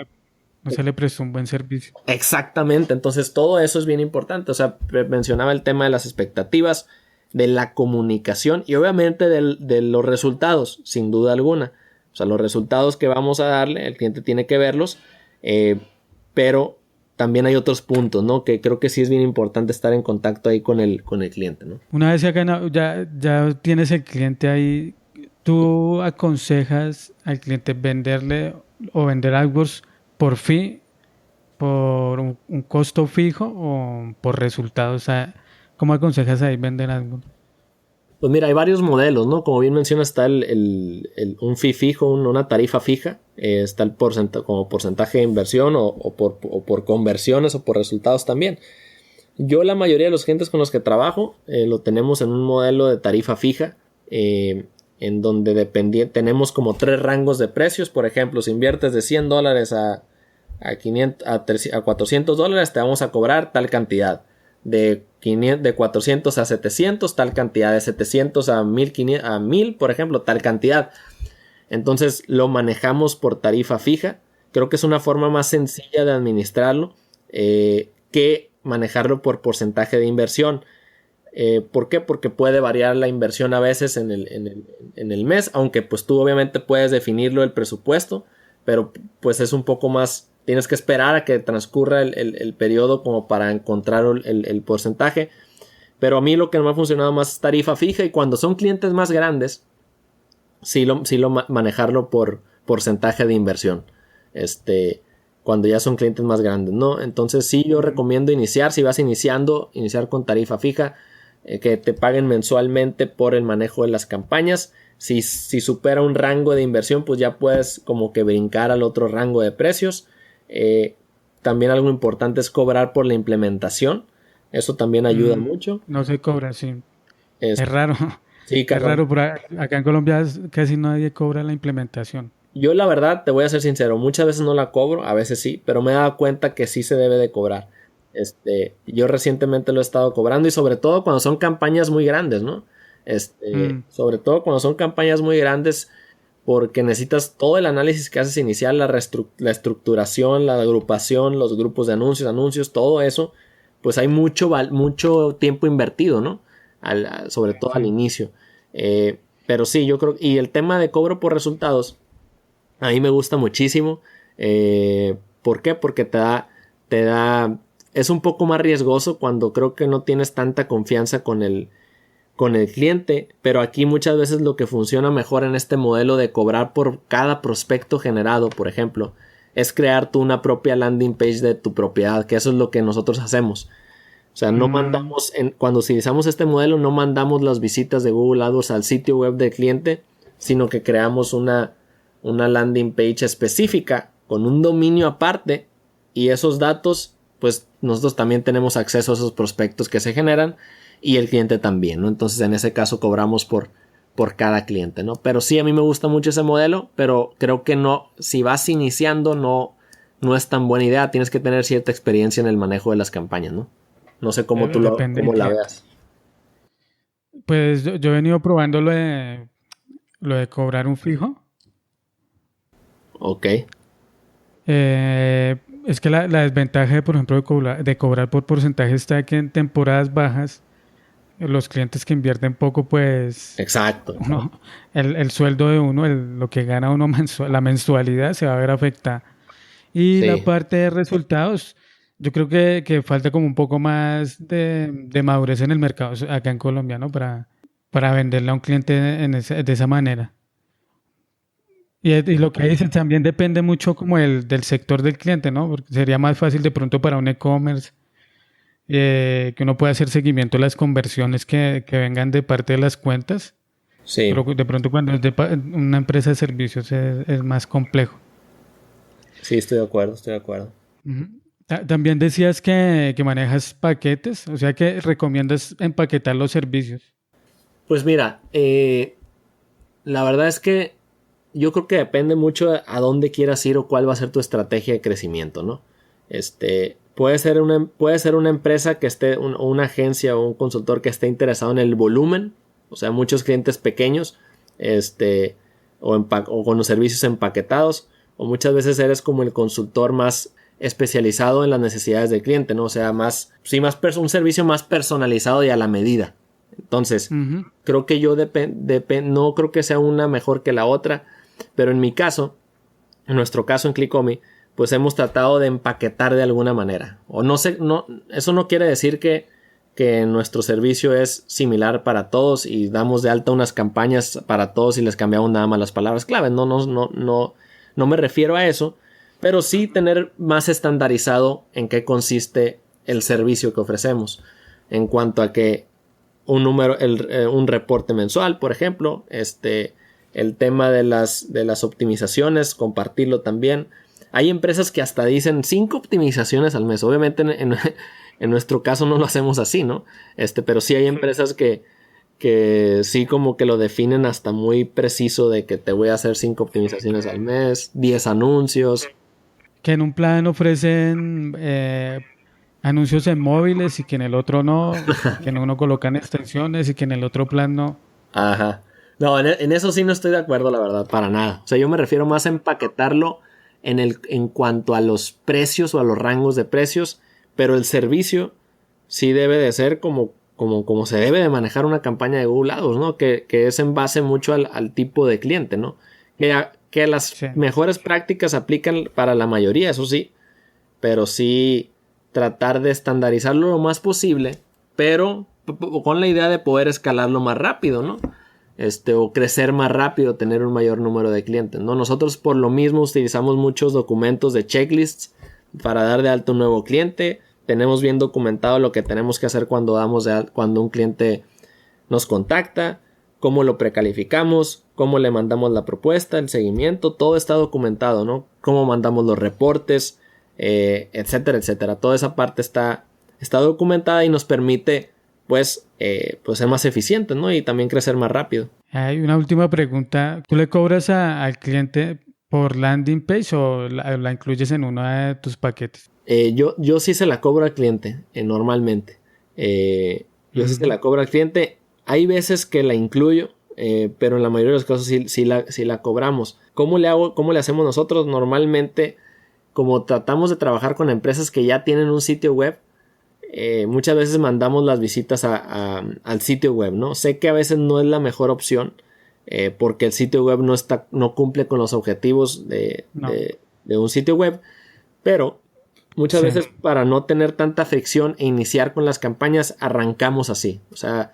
le prestó un buen servicio. exactamente, entonces todo eso es bien importante. O sea, mencionaba el tema de las expectativas, de la comunicación y obviamente de los resultados, sin duda alguna. O sea, los resultados que vamos a darle, el cliente tiene que verlos, pero también hay otros puntos, ¿no? Que creo que sí es bien importante estar en contacto ahí con el cliente, ¿no? Una vez ya tienes el cliente ahí, ¿tú aconsejas al cliente venderle o vender AdWords por fee, por un costo fijo o por resultados? O sea, ¿cómo aconsejas ahí vender AdWords? Pues mira, hay varios modelos, ¿no? Como bien mencionas, está un fee fijo, una tarifa fija. Está el como porcentaje de inversión o por conversiones o por resultados también. Yo la mayoría de los clientes con los que trabajo lo tenemos en un modelo de tarifa fija, en donde tenemos como 3 rangos de precios. Por ejemplo, si inviertes de $100 a $400, te vamos a cobrar tal cantidad. De 400 a 700, tal cantidad. De 700 a 1000, por ejemplo, tal cantidad. Entonces lo manejamos por tarifa fija. Creo que es una forma más sencilla de administrarlo que manejarlo por porcentaje de inversión. ¿Por qué? Porque puede variar la inversión a veces en el mes, aunque pues tú obviamente puedes definirlo el presupuesto, pero pues es un poco más, tienes que esperar a que transcurra el periodo como para encontrar el porcentaje. Pero a mí lo que me ha funcionado más es tarifa fija, y cuando son clientes más grandes, manejarlo por porcentaje de inversión. Cuando ya son clientes más grandes, ¿no? Entonces sí, yo recomiendo si vas iniciar con tarifa fija, que te paguen mensualmente por el manejo de las campañas. Si supera un rango de inversión, pues ya puedes como que brincar al otro rango de precios. También algo importante es cobrar por la implementación. Eso también ayuda mucho. No se cobra, sí. Es raro. Sí, es raro, acá en Colombia casi nadie cobra la implementación. Yo la verdad, te voy a ser sincero, muchas veces no la cobro, a veces sí, pero me he dado cuenta que sí se debe de cobrar. Yo recientemente lo he estado cobrando, y sobre todo cuando son campañas muy grandes, ¿no? Sobre todo cuando son campañas muy grandes, porque necesitas todo el análisis que haces inicial, la estructuración, la agrupación, los grupos de anuncios, todo eso, pues hay mucho tiempo invertido, ¿no? Sobre todo al inicio. Pero sí, yo creo, y el tema de cobro por resultados, a mí me gusta muchísimo. ¿Por qué? Porque te da, es un poco más riesgoso cuando creo que no tienes tanta confianza con el cliente, pero aquí muchas veces lo que funciona mejor en este modelo de cobrar por cada prospecto generado, por ejemplo, es crear tú una propia landing page de tu propiedad, que eso es lo que nosotros hacemos. O sea, no mandamos, cuando utilizamos este modelo, no mandamos las visitas de Google AdWords al sitio web del cliente, sino que creamos una landing page específica con un dominio aparte, y esos datos, pues nosotros también tenemos acceso a esos prospectos que se generan, y el cliente también, ¿no? Entonces en ese caso cobramos por cada cliente, ¿no? Pero sí, a mí me gusta mucho ese modelo, pero creo que no, si vas iniciando no es tan buena idea. Tienes que tener cierta experiencia en el manejo de las campañas, ¿no? No sé cómo tú cómo la veas. Pues yo he venido probando lo de cobrar un fijo. Ok. Es que la desventaja, por ejemplo, de cobrar por porcentaje está que en temporadas bajas los clientes que invierten poco, pues... Exacto. El sueldo de uno, lo que gana uno la mensualidad se va a ver afectada. Y la parte de resultados, yo creo que falta como un poco más de madurez en el mercado acá en Colombia, ¿no? Para venderle a un cliente de esa manera. Y lo que dices también depende mucho como del sector del cliente, ¿no? Porque sería más fácil de pronto para un e-commerce que uno pueda hacer seguimiento de las conversiones que vengan de parte de las cuentas. Sí. Pero de pronto cuando es de una empresa de servicios es más complejo. Sí, estoy de acuerdo. Uh-huh. También decías que manejas paquetes, o sea que recomiendas empaquetar los servicios. Pues mira, la verdad es que yo creo que depende mucho a dónde quieras ir o cuál va a ser tu estrategia de crecimiento, ¿no? Puede ser una empresa que esté, o una agencia o un consultor que esté interesado en el volumen, o sea, muchos clientes pequeños, o con los servicios empaquetados. o muchas veces eres como el consultor más especializado en las necesidades del cliente, ¿no? O sea, un servicio más personalizado y a la medida. Entonces, creo que yo no creo que sea una mejor que la otra, pero en nuestro caso en Clickomi, pues hemos tratado de empaquetar de alguna manera. O no sé, eso no quiere decir que nuestro servicio es similar para todos y damos de alta unas campañas para todos y les cambiamos nada más las palabras clave. No me refiero a eso, pero sí tener más estandarizado en qué consiste el servicio que ofrecemos. En cuanto a que un reporte mensual, por ejemplo, el tema de las optimizaciones, compartirlo también. Hay empresas que hasta dicen 5 optimizaciones al mes. Obviamente en nuestro caso no lo hacemos así, ¿no? Pero sí hay empresas que sí como que lo definen hasta muy preciso de que te voy a hacer 5 optimizaciones al mes, 10 anuncios. Que en un plan ofrecen anuncios en móviles y que en el otro no, que en uno colocan extensiones y que en el otro plan no. Ajá. No, en eso sí no estoy de acuerdo, la verdad, para nada. O sea, yo me refiero más a empaquetarlo en cuanto a los precios o a los rangos de precios, pero el servicio sí debe de ser como se debe de manejar una campaña de Google Ads, ¿no? Que es en base mucho al tipo de cliente, ¿no? Que las mejores prácticas aplican para la mayoría, eso sí, pero sí tratar de estandarizarlo lo más posible, pero con la idea de poder escalarlo más rápido, ¿no? O crecer más rápido, tener un mayor número de clientes, ¿no? Nosotros por lo mismo utilizamos muchos documentos de checklists para dar de alta un nuevo cliente. Tenemos bien documentado lo que tenemos que hacer cuando un cliente nos contacta, cómo lo precalificamos, cómo le mandamos la propuesta, el seguimiento, todo está documentado, ¿no? Cómo mandamos los reportes, etcétera, etcétera. Toda esa parte está documentada y nos permite pues ser más eficientes, ¿no? Y también crecer más rápido. Hay una última pregunta. ¿Tú le cobras al cliente por landing page o la incluyes en uno de tus paquetes? Yo sí se la cobro al cliente, normalmente. Yo sí se la cobro al cliente. Hay veces que la incluyo, pero en la mayoría de los casos sí la cobramos. ¿Cómo le hacemos nosotros? Normalmente, como tratamos de trabajar con empresas que ya tienen un sitio web, muchas veces mandamos las visitas al sitio web, ¿no? Sé que a veces no es la mejor opción porque el sitio web no cumple con los objetivos de un sitio web, pero muchas veces para no tener tanta fricción e iniciar con las campañas arrancamos así. O sea,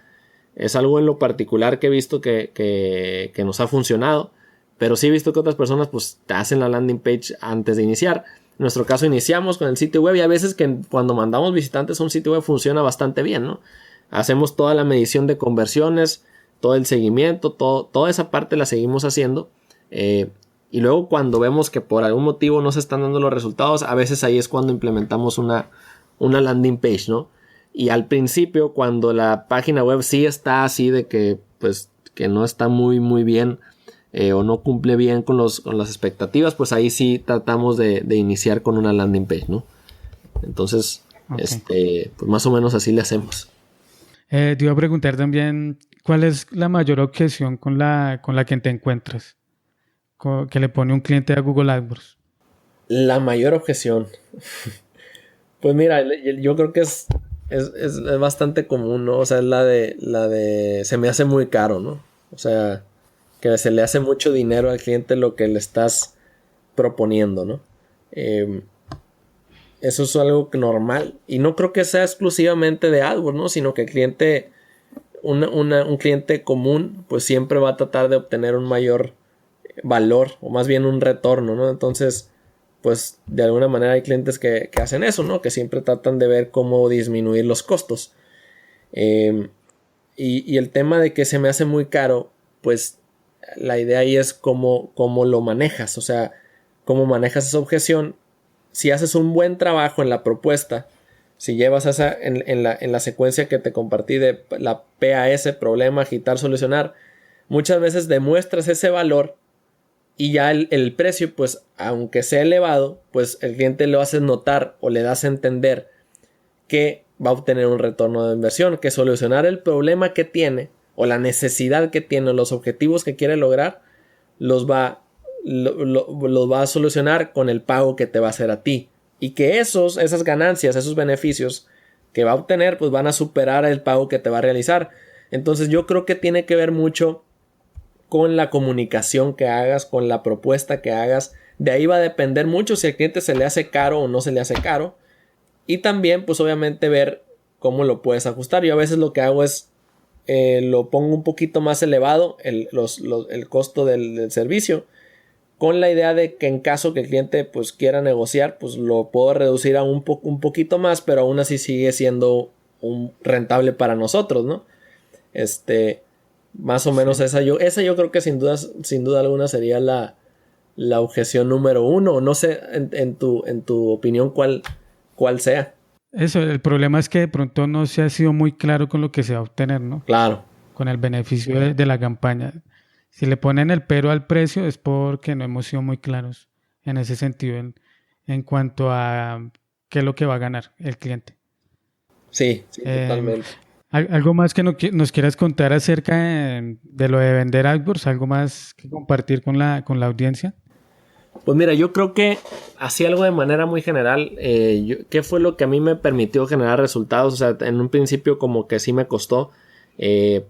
es algo en lo particular que he visto que nos ha funcionado, pero sí he visto que otras personas pues te hacen la landing page antes de iniciar. En nuestro caso iniciamos con el sitio web y a veces que cuando mandamos visitantes a un sitio web funciona bastante bien, ¿no? Hacemos toda la medición de conversiones, todo el seguimiento, toda esa parte la seguimos haciendo. Y luego cuando vemos que por algún motivo no se están dando los resultados, a veces ahí es cuando implementamos una landing page, ¿no? Y al principio cuando la página web sí está así de que pues que no está muy muy bien, o no cumple bien con las expectativas, pues ahí sí tratamos de iniciar con una landing page, ¿no? Entonces, pues más o menos así le hacemos. Te iba a preguntar también, ¿cuál es la mayor objeción con la que te encuentras? Que le pone un cliente a Google AdWords. La mayor objeción. Pues mira, yo creo que es bastante común, ¿no? O sea, es la de se me hace muy caro, ¿no? O sea, que se le hace mucho dinero al cliente lo que le estás proponiendo, ¿no? Eso es algo normal y no creo que sea exclusivamente de AdWords, ¿no? Sino que el cliente, un cliente común, pues siempre va a tratar de obtener un mayor valor o más bien un retorno, ¿no? Entonces, pues de alguna manera hay clientes que hacen eso, ¿no? Que siempre tratan de ver cómo disminuir los costos. Y el tema de que se me hace muy caro, pues la idea ahí es cómo lo manejas, o sea, cómo manejas esa objeción. Si haces un buen trabajo en la propuesta, si llevas esa en la secuencia que te compartí de la PAS, problema, agitar, solucionar, muchas veces demuestras ese valor y ya el precio, pues aunque sea elevado, pues el cliente lo hace notar o le das a entender que va a obtener un retorno de inversión, que solucionar el problema que tiene o la necesidad que tiene o los objetivos que quiere lograr los va lo va a solucionar con el pago que te va a hacer a ti. Y que esas ganancias, esos beneficios que va a obtener, pues van a superar el pago que te va a realizar. Entonces yo creo que tiene que ver mucho con la comunicación que hagas, con la propuesta que hagas. De ahí va a depender mucho si al cliente se le hace caro o no se le hace caro. Y también, pues obviamente ver cómo lo puedes ajustar. Yo a veces lo que hago es lo pongo un poquito más elevado, el costo del servicio, con la idea de que en caso que el cliente pues quiera negociar, pues lo puedo reducir a un poquito más, pero aún así sigue siendo rentable para nosotros, ¿no? Más o menos esa yo creo que sin duda alguna sería la objeción número uno. No sé en tu opinión cuál sea. Eso, el problema es que de pronto no se ha sido muy claro con lo que se va a obtener, ¿no? Claro. Con el beneficio de la campaña. Si le ponen el pero al precio es porque no hemos sido muy claros en ese sentido en cuanto a qué es lo que va a ganar el cliente. Sí, totalmente. ¿Algo más que nos quieras contar acerca de lo de vender AdWords? ¿Algo más que compartir con la audiencia? Pues mira, yo creo que así algo de manera muy general, ¿qué fue lo que a mí me permitió generar resultados? O sea, en un principio como que sí me costó.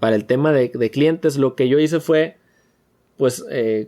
Para el tema de clientes, lo que yo hice fue pues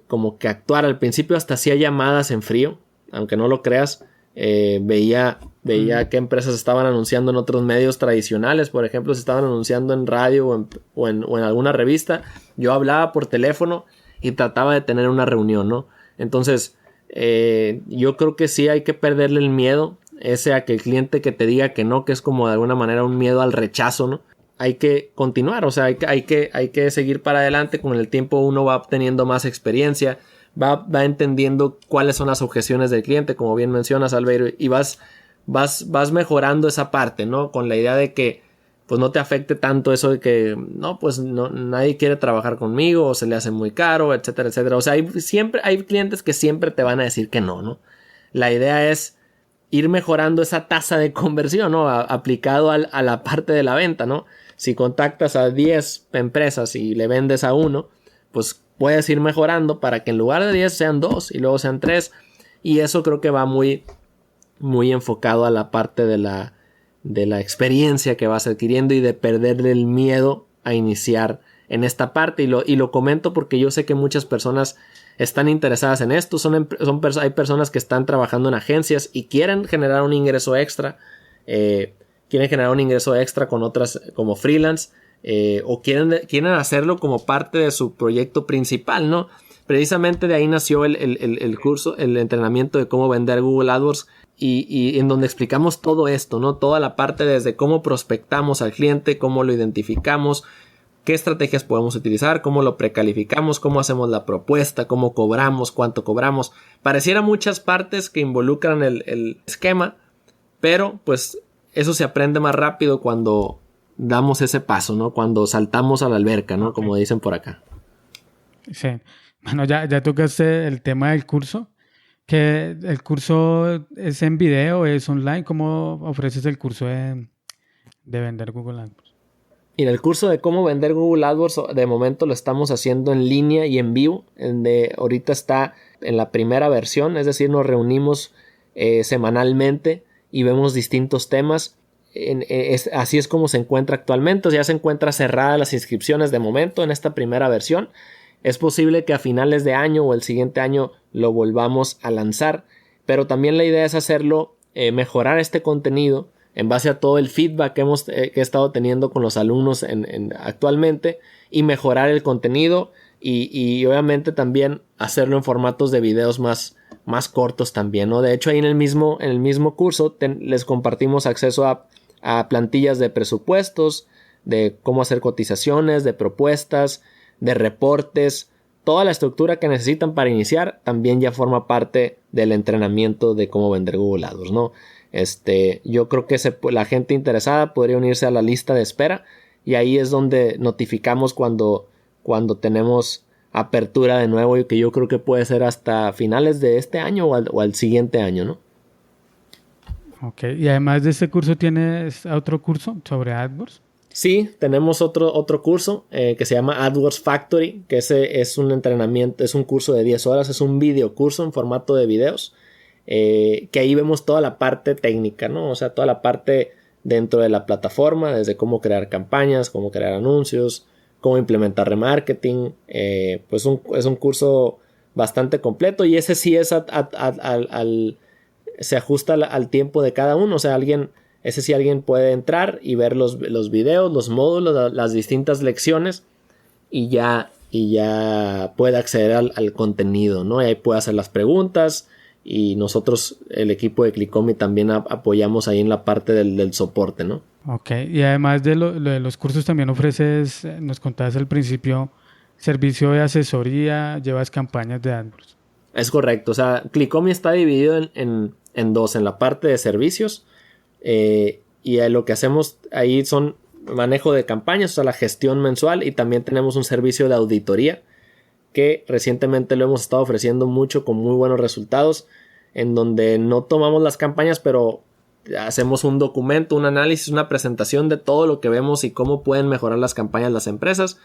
como que actuar. Al principio hasta hacía llamadas en frío, aunque no lo creas. Veía qué empresas estaban anunciando en otros medios tradicionales. Por ejemplo, si estaban anunciando en radio o en alguna revista, yo hablaba por teléfono y trataba de tener una reunión, ¿no? Entonces yo creo que sí hay que perderle el miedo ese a que el cliente que te diga que no, que es como de alguna manera un miedo al rechazo, ¿no? Hay que continuar, o sea, hay que seguir para adelante. Con el tiempo uno va obteniendo más experiencia, va entendiendo cuáles son las objeciones del cliente, como bien mencionas, Albeiro, y vas mejorando esa parte, ¿no? Con la idea de que pues no te afecte tanto eso de que no, pues no, nadie quiere trabajar conmigo o se le hace muy caro, etcétera, etcétera. O sea, hay clientes que siempre te van a decir que no, ¿no? La idea es ir mejorando esa tasa de conversión, ¿no? Aplicado a la parte de la venta, ¿no? Si contactas a 10 empresas y le vendes a uno, pues puedes ir mejorando para que en lugar de 10 sean 2 y luego sean 3. Y eso creo que va muy, muy enfocado a la parte de la experiencia que vas adquiriendo y de perderle el miedo a iniciar en esta parte. Y lo comento porque yo sé que muchas personas están interesadas en esto. Hay personas que están trabajando en agencias y quieren generar un ingreso extra. Con otras como freelance. O quieren hacerlo como parte de su proyecto principal, ¿no? Precisamente de ahí nació el curso, el entrenamiento de cómo vender Google AdWords. Y en donde explicamos todo esto, ¿no? Toda la parte desde cómo prospectamos al cliente, cómo lo identificamos, qué estrategias podemos utilizar, cómo lo precalificamos, cómo hacemos la propuesta, cómo cobramos, cuánto cobramos. Pareciera muchas partes que involucran el esquema, pero pues eso se aprende más rápido cuando damos ese paso, ¿no? Cuando saltamos a la alberca, ¿no? Como dicen por acá. Sí. Bueno, ya tocaste el tema del curso. ¿Que el curso es en video, es online? ¿Cómo ofreces el curso de vender Google AdWords? Mira, el curso de cómo vender Google AdWords de momento lo estamos haciendo en línea y en vivo. Ahorita está en la primera versión, es decir, nos reunimos semanalmente y vemos distintos temas. Así es como se encuentra actualmente. O sea, ya se encuentra cerradas las inscripciones de momento en esta primera versión. Es posible que a finales de año o el siguiente año lo volvamos a lanzar, pero también la idea es hacerlo, mejorar este contenido en base a todo el feedback que he estado teniendo con los alumnos actualmente, y mejorar el contenido y obviamente también hacerlo en formatos de videos más cortos también, ¿no? De hecho, ahí en el mismo curso les compartimos acceso a plantillas de presupuestos, de cómo hacer cotizaciones, de propuestas, de reportes. Toda la estructura que necesitan para iniciar también ya forma parte del entrenamiento de cómo vender Google AdWords, ¿no? Yo creo que la gente interesada podría unirse a la lista de espera, y ahí es donde notificamos cuando tenemos apertura de nuevo, y que yo creo que puede ser hasta finales de este año o al siguiente año, ¿no? Ok, y además de este curso, ¿tienes otro curso sobre AdWords? Sí, tenemos otro curso que se llama AdWords Factory, que ese es un entrenamiento, es un curso de 10 horas, es un video curso en formato de videos, que ahí vemos toda la parte técnica, ¿no? O sea, toda la parte dentro de la plataforma, desde cómo crear campañas, cómo crear anuncios, cómo implementar remarketing. Pues es un curso bastante completo, y ese sí es se ajusta al tiempo de cada uno. O sea, ese sí alguien puede entrar y ver los videos, los módulos, las distintas lecciones, y ya puede acceder al contenido, ¿no? Y ahí puede hacer las preguntas, y nosotros, el equipo de Clicomi, también apoyamos ahí en la parte del soporte, ¿no? Ok, y además de lo de los cursos también ofreces, nos contabas al principio, servicio de asesoría, llevas campañas de AdWords. Es correcto, o sea, Clicomi está dividido en dos, en la parte de servicios, y lo que hacemos ahí son manejo de campañas, o sea, la gestión mensual, y también tenemos un servicio de auditoría que recientemente lo hemos estado ofreciendo mucho con muy buenos resultados, en donde no tomamos las campañas, pero hacemos un documento, un análisis, una presentación de todo lo que vemos y cómo pueden mejorar las campañas las empresas.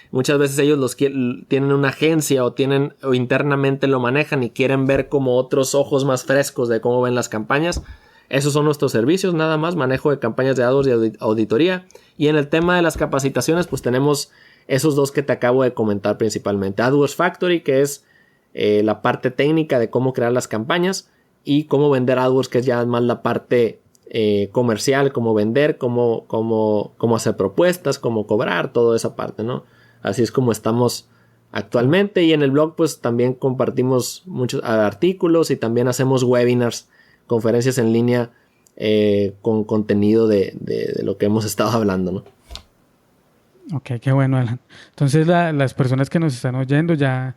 Muchas veces ellos tienen una agencia o internamente lo manejan y quieren ver como otros ojos más frescos de cómo ven las campañas. Esos son nuestros servicios, nada más, manejo de campañas de AdWords y auditoría. Y en el tema de las capacitaciones, pues tenemos esos dos que te acabo de comentar principalmente. AdWords Factory, que es la parte técnica de cómo crear las campañas, y cómo vender AdWords, que es ya más la parte comercial, cómo vender, cómo hacer propuestas, cómo cobrar, toda esa parte, ¿no? Así es como estamos actualmente. Y en el blog pues también compartimos muchos artículos, y también hacemos webinars, conferencias en línea con contenido de lo que hemos estado hablando, ¿no? Ok, qué bueno, Alan. Entonces las personas que nos están oyendo ya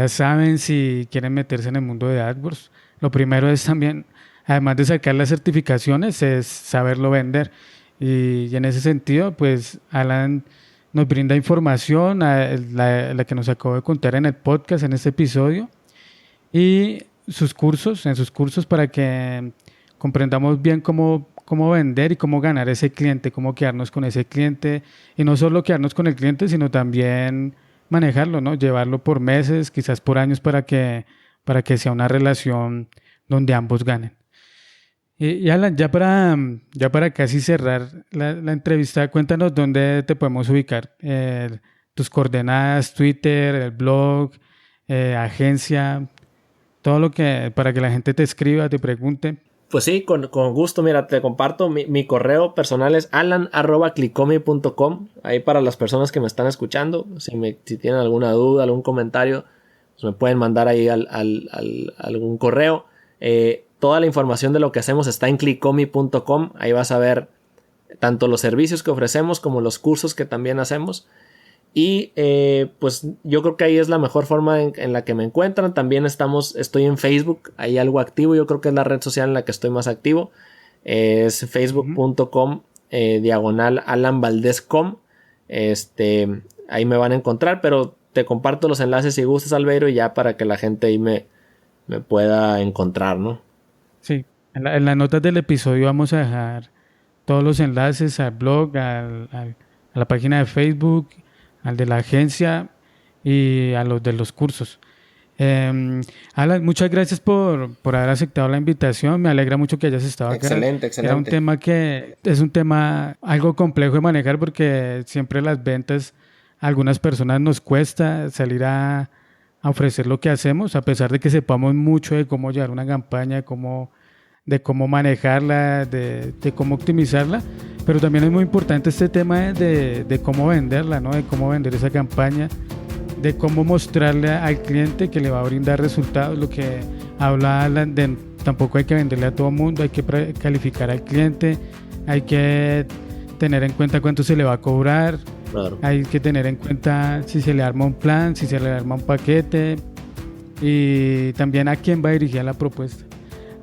saben si quieren meterse en el mundo de AdWords. Lo primero es también, además de sacar las certificaciones, es saberlo vender. Y en ese sentido, pues Alan nos brinda información, la que nos acabo de contar en el podcast, en este episodio, y en sus cursos para que comprendamos bien cómo vender y cómo ganar ese cliente, cómo quedarnos con ese cliente, y no solo quedarnos con el cliente, sino también manejarlo, ¿no? Llevarlo por meses, quizás por años, para que sea una relación donde ambos ganen. Y Alan, ya para casi cerrar la entrevista, cuéntanos dónde te podemos ubicar, tus coordenadas, Twitter, el blog, agencia, todo lo que, para que la gente te escriba, te pregunte. Pues sí, con gusto. Mira, te comparto mi correo personal es alan@clicomi.com. Ahí para las personas que me están escuchando, si tienen alguna duda, algún comentario, pues me pueden mandar ahí algún correo. Toda la información de lo que hacemos está en clicomi.com. Ahí vas a ver tanto los servicios que ofrecemos como los cursos que también hacemos. Y pues yo creo que ahí es la mejor forma en la que me encuentran. También estoy en Facebook, ahí algo activo. Yo creo que es la red social en la que estoy más activo. Es facebook.com /AlanValdez.com. Ahí me van a encontrar, pero te comparto los enlaces si gustas, Albeiro, y ya para que la gente ahí me pueda encontrar, ¿no? Sí, en las notas del episodio vamos a dejar todos los enlaces al blog, a la página de Facebook, al de la agencia y a los de los cursos. Alan, muchas gracias por haber aceptado la invitación. Me alegra mucho que hayas estado acá. Excelente. Era un tema que es un tema algo complejo de manejar, porque siempre las ventas, a algunas personas nos cuesta salir a ofrecer lo que hacemos, a pesar de que sepamos mucho de cómo llevar una campaña, de cómo manejarla, de cómo optimizarla, pero también es muy importante este tema de cómo venderla, ¿no? De cómo vender esa campaña, de cómo mostrarle al cliente que le va a brindar resultados. Lo que habla Alan, tampoco hay que venderle a todo mundo, hay que calificar al cliente, hay que tener en cuenta cuánto se le va a cobrar. Claro. Hay que tener en cuenta si se le arma un plan, si se le arma un paquete, y también a quién va dirigida la propuesta.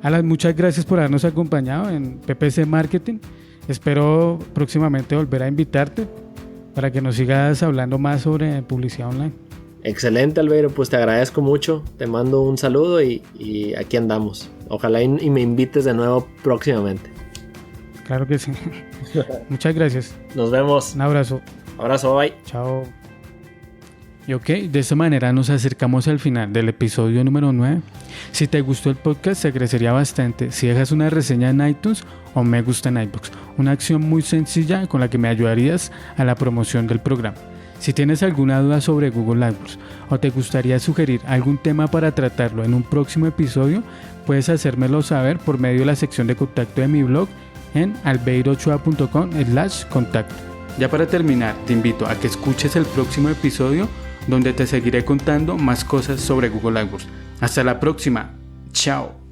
Alan, muchas gracias por habernos acompañado en PPC Marketing. Espero próximamente volver a invitarte para que nos sigas hablando más sobre publicidad online. Excelente, Albeiro, pues te agradezco mucho, te mando un saludo y aquí andamos. Ojalá y me invites de nuevo próximamente. Claro que sí. Muchas gracias. Nos vemos. Un abrazo. Abrazo, bye. Chao. Y ok, de esta manera nos acercamos al final del episodio número 9. Si te gustó el podcast, te agradecería bastante si dejas una reseña en iTunes o me gusta en iVoox. Una acción muy sencilla con la que me ayudarías a la promoción del programa. Si tienes alguna duda sobre Google AdWords o te gustaría sugerir algún tema para tratarlo en un próximo episodio, puedes hacérmelo saber por medio de la sección de contacto de mi blog en albeirochoa.com/contacto. Ya para terminar, te invito a que escuches el próximo episodio donde te seguiré contando más cosas sobre Google AdWords. Hasta la próxima. Chao.